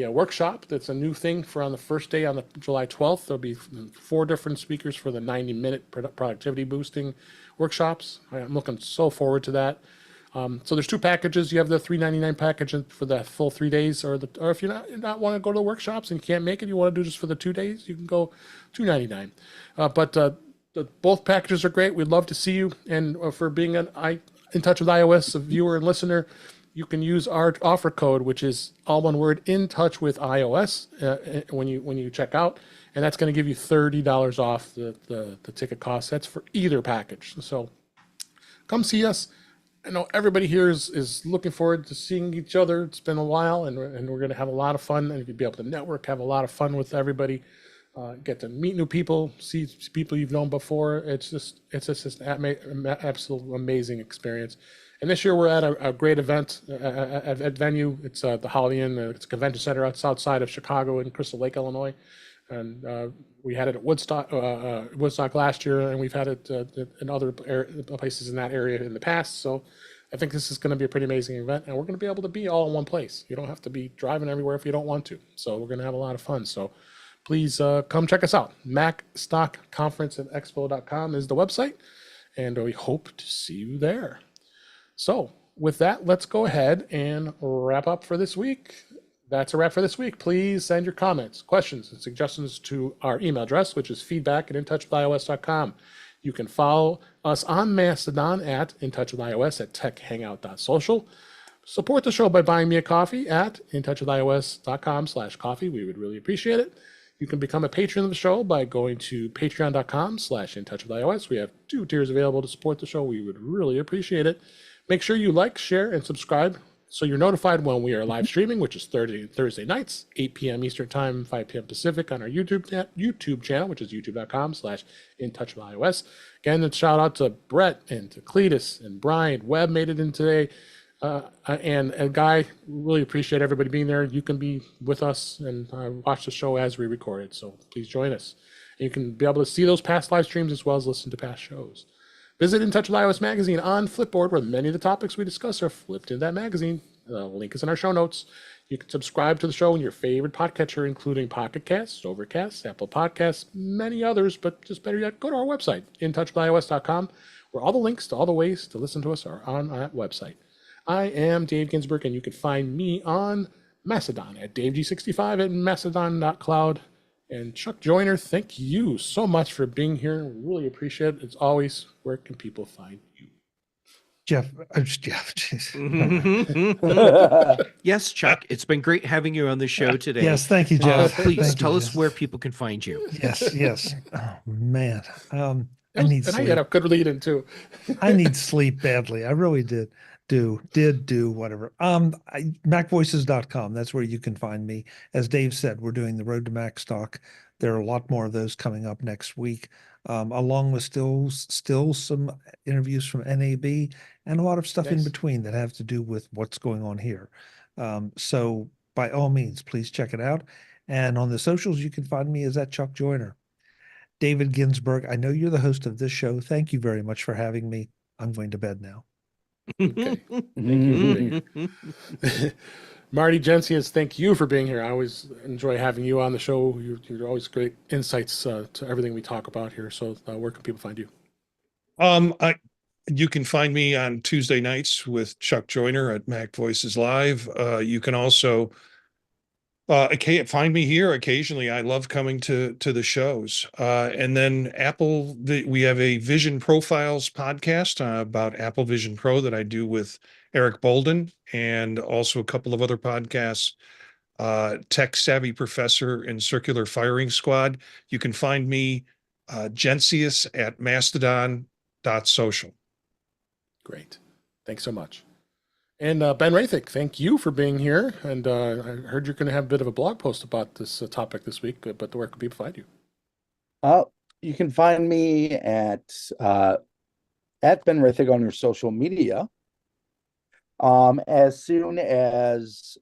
workshop. That's a new thing for on the first day on the July 12th. There'll be 4 different speakers for the 90-minute productivity boosting workshops. I'm looking so forward to that. So there's 2 packages. You have the $3.99 package for the full 3 days, or if you're not want to go to the workshops and you can't make it, you want to do just for the 2 days, you can go $2.99. Both packages are great. We'd love to see you. And for being In Touch with iOS, a viewer and listener, you can use our offer code, which is all one word, In Touch with iOS, when you check out. And that's going to give you $30 off the ticket cost. That's for either package. So come see us. I know everybody here is looking forward to seeing each other. It's been a while, and we're going to have a lot of fun. And you'll be able to network, have a lot of fun with everybody. Get to meet new people, see people you've known before. It's just an absolute amazing experience. And this year we're at a great event at venue. It's the Holiday Inn. It's a convention center outside of Chicago in Crystal Lake, Illinois. And we had it at Woodstock last year, and we've had it in other places in that area in the past. So I think this is going to be a pretty amazing event, and we're going to be able to be all in one place. You don't have to be driving everywhere if you don't want to. So we're going to have a lot of fun. So please come check us out. MacStockConferenceandExpo.com is the website, and we hope to see you there. So with that, let's go ahead and wrap up for this week. That's a wrap for this week. Please send your comments, questions, and suggestions to our email address, which is feedback@intouchwithios.com. You can follow us on Mastodon at intouchwithios at techhangout.social. Support the show by buying me a coffee at intouchwithios.com/coffee. We would really appreciate it. You can become a patron of the show by going to patreon.com/intouchwithios. We have 2 tiers available to support the show. We would really appreciate it. Make sure you like, share, and subscribe so you're notified when we are live streaming, which is Thursday nights, 8 p.m. Eastern Time, 5 p.m. Pacific on our YouTube channel, which is youtube.com/intouchwithios. Again, a shout out to Brett and to Cletus and Brian. Webb made it in today. And Guy, really appreciate everybody being there. You can be with us and watch the show as we record it. So please join us. And you can be able to see those past live streams as well as listen to past shows. Visit In Touch with iOS magazine on Flipboard, where many of the topics we discuss are flipped in that magazine. The link is in our show notes. You can subscribe to the show in your favorite podcatcher, including Pocket Casts, Overcast, Apple Podcasts, many others, but just better yet, go to our website, intouchwithios.com, where all the links to all the ways to listen to us are on that website. I am Dave Ginsburg, and you can find me on Mastodon at DaveG65 at mastodon.cloud. And Chuck Joyner, thank you so much for being here. Really appreciate it. As always, where can people find you? Jeff. Yes, Chuck, it's been great having you on the show today. Yes, thank you, Jeff. Please Thank you, tell us Jeff. where people can find you. Yes. Oh man. I need and I sleep. had a good lead in too. I need sleep badly. I really did do whatever. MacVoices.com. That's where you can find me. As Dave said, we're doing the Road to Mac stock. There are a lot more of those coming up next week, along with still some interviews from NAB and a lot of stuff in Nice. between that have to do with what's going on here. So by all means, please check it out. And on the socials, you can find me as at Chuck Joyner. David Ginsburg, I know you're the host of this show. Thank you very much for having me. I'm going to bed now. Okay. Thank you for being here. Marty Jensius, thank you for being here. I always enjoy having you on the show. You're always great insights to everything we talk about here. So where can people find you? You can find me on Tuesday nights with Chuck Joyner at Mac Voices Live. You can also find me here occasionally. I love coming to the shows. And then we have a Vision Profiles podcast about Apple Vision Pro that I do with Eric Bolden, and also a couple of other podcasts, Tech Savvy Professor and Circular Firing Squad. You can find me, Jensius at mastodon.social. Great. Thanks so much. And Ben Rathick, thank you for being here. And I heard you're going to have a bit of a blog post about this topic this week, but where can people find you? You can find me at Ben Rathick on your social media. As soon as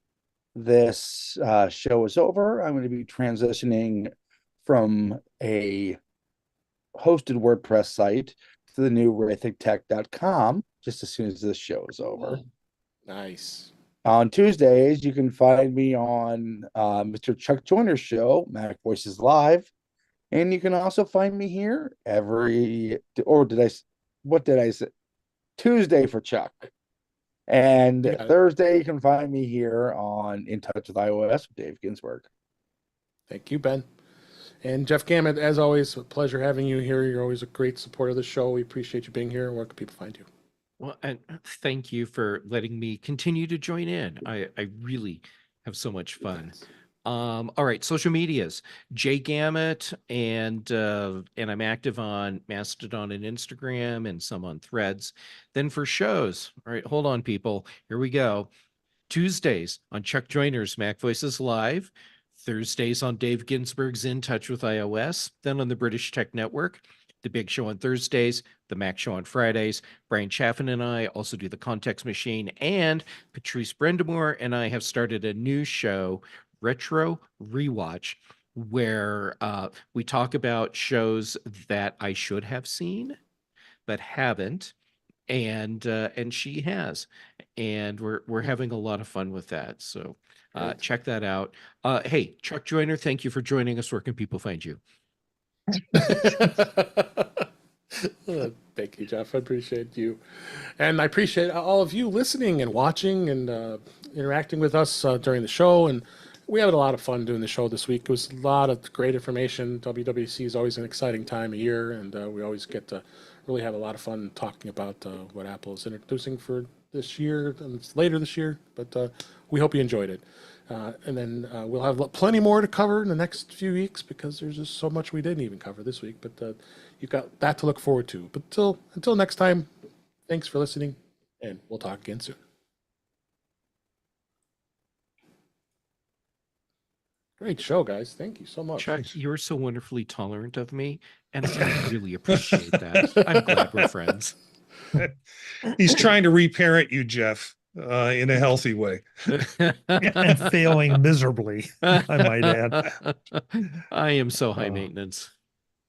this show is over, I'm going to be transitioning from a hosted WordPress site to the new RathickTech.com just as soon as this show is over. Nice. On Tuesdays, you can find me on Mr. Chuck Joyner's show, Mac Voices Live. And you can also find me here what did I say? Tuesday for Chuck. And Thursday, you can find me here on In Touch with iOS with Dave Ginsburg. Thank you, Ben. And Jeff Gamet, as always, a pleasure having you here. You're always a great supporter of the show. We appreciate you being here. Where can people find you? Well, and thank you for letting me continue to join in. I really have so much fun. All right, social medias, Jay Gamet, and I'm active on Mastodon and Instagram, and some on Threads. Then for shows, all right, hold on, people. Here we go. Tuesdays on Chuck Joyner's Mac Voices Live. Thursdays on Dave Ginsburg's In Touch with iOS. Then on the British Tech Network. The Big Show on Thursdays, the Mac Show on Fridays. Brian Chaffin and I also do the Context Machine, and Patrice Brendamore and I have started a new show, Retro Rewatch, where we talk about shows that I should have seen but haven't, and she has, and we're having a lot of fun with that. So check that out. Hey, Chuck Joyner, thank you for joining us. Where can people find you? Thank you, Jeff. I appreciate you. And I appreciate all of you listening and watching and interacting with us during the show. And we had a lot of fun doing the show this week. It was a lot of great information. WWDC is always an exciting time of year, and we always get to really have a lot of fun talking about what Apple is introducing for this year, and it's later this year, but we hope you enjoyed it. And then we'll have plenty more to cover in the next few weeks, because there's just so much we didn't even cover this week. But you've got that to look forward to. But until next time, thanks for listening, and we'll talk again soon. Great show, guys. Thank you so much. Chuck, you're so wonderfully tolerant of me, and I really appreciate that. I'm glad we're friends. He's trying to reparent you, Jeff, in a healthy way. And failing miserably, I might add. I am so high maintenance.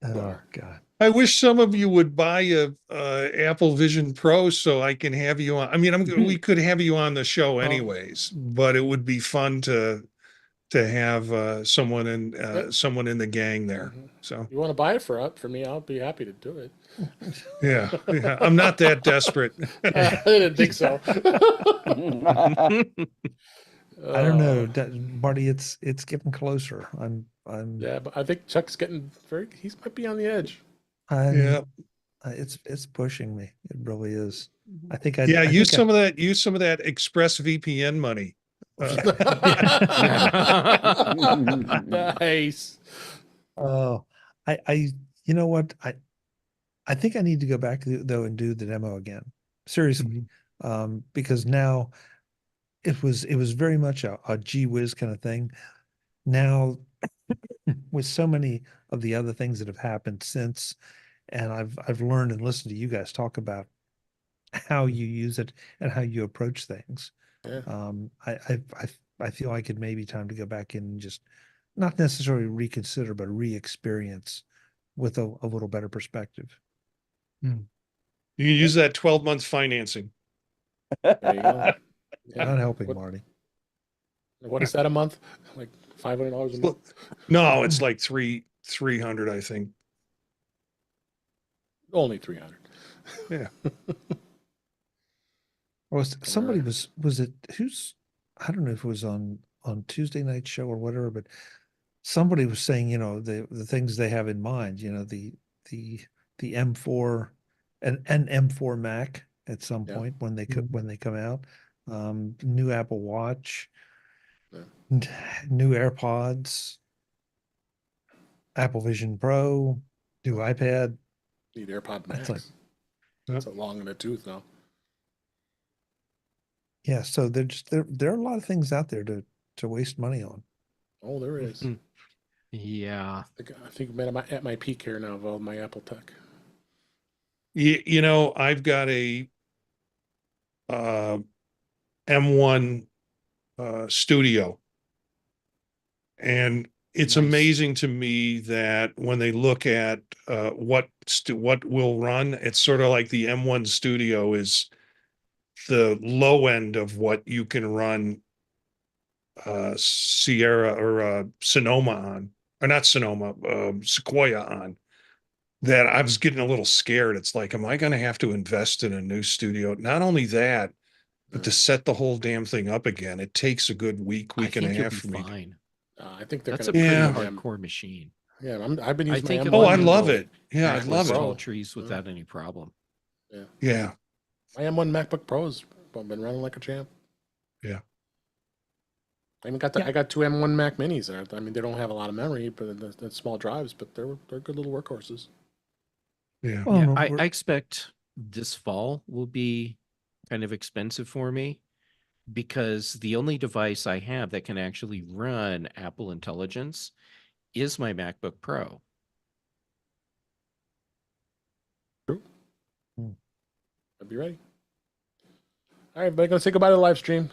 Oh, God. I wish some of you would buy a Apple Vision Pro so I can have you on. I mean, we could have you on the show anyways, but it would be fun to have someone in the gang there. So you want to buy it for me? I'll be happy to do it. Yeah. I'm not that desperate. I didn't think so. I don't know, Marty. It's getting closer. Yeah, but I think Chuck's getting he might be on the edge. Yeah. It's pushing me. It really is. I think use some of that Express VPN money. Nice. Oh, you know what? I think I need to go back though and do the demo again. Seriously. Because now it was very much a gee whiz kind of thing. Now with so many of the other things that have happened since, and I've learned and listened to you guys talk about how you use it and how you approach things. Yeah. I feel like it may be time to go back in and just not necessarily reconsider, but re-experience with a little better perspective. You can use that 12-month financing. There you go. Yeah. Not helping, What, Marty. what is that a month? Like $500 a month? No, it's like 300, I think. Only 300. Yeah. Somebody was it who's, I don't know if it was on Tuesday night show or whatever, but somebody was saying, the things they have in mind, the M4 and M4 Mac at some Yeah. point when they come out, new Apple Watch, new AirPods, Apple Vision Pro, new iPad. Need AirPod That's Max. like- That's a long in the tooth now. Yeah, so there are a lot of things out there to waste money on. Oh, there is. Mhm. Yeah. I think I'm at my peak here now of all my Apple tech. I've got a M1 Studio, and it's Nice. amazing to me that when they look at what will run, it's sort of like the M1 Studio is the low end of what you can run Sierra or Sonoma on, or not Sonoma, Sequoia on. That I was getting a little scared. It's like, am I going to have to invest in a new studio? Not only that, but to set the whole damn thing up again, it takes a good week I and a think you'll half be for me. fine. I think they're That's a going to pretty Yeah. hardcore machine. Yeah, I've been I using think my it'll Oh, M1. I handle love it. Yeah, I MacBook love it. Pro. tall trees without any problem. Yeah. My M1 MacBook Pros have been running like a champ. Yeah. I even I got two M1 Mac Minis. I mean, they don't have a lot of memory, but they're small drives, but they're good little workhorses. Yeah. Well, Yeah, no, I expect this fall will be kind of expensive for me because the only device I have that can actually run Apple Intelligence is my MacBook Pro. True. Hmm. I'll be ready. All right, everybody, gonna say goodbye to the live stream.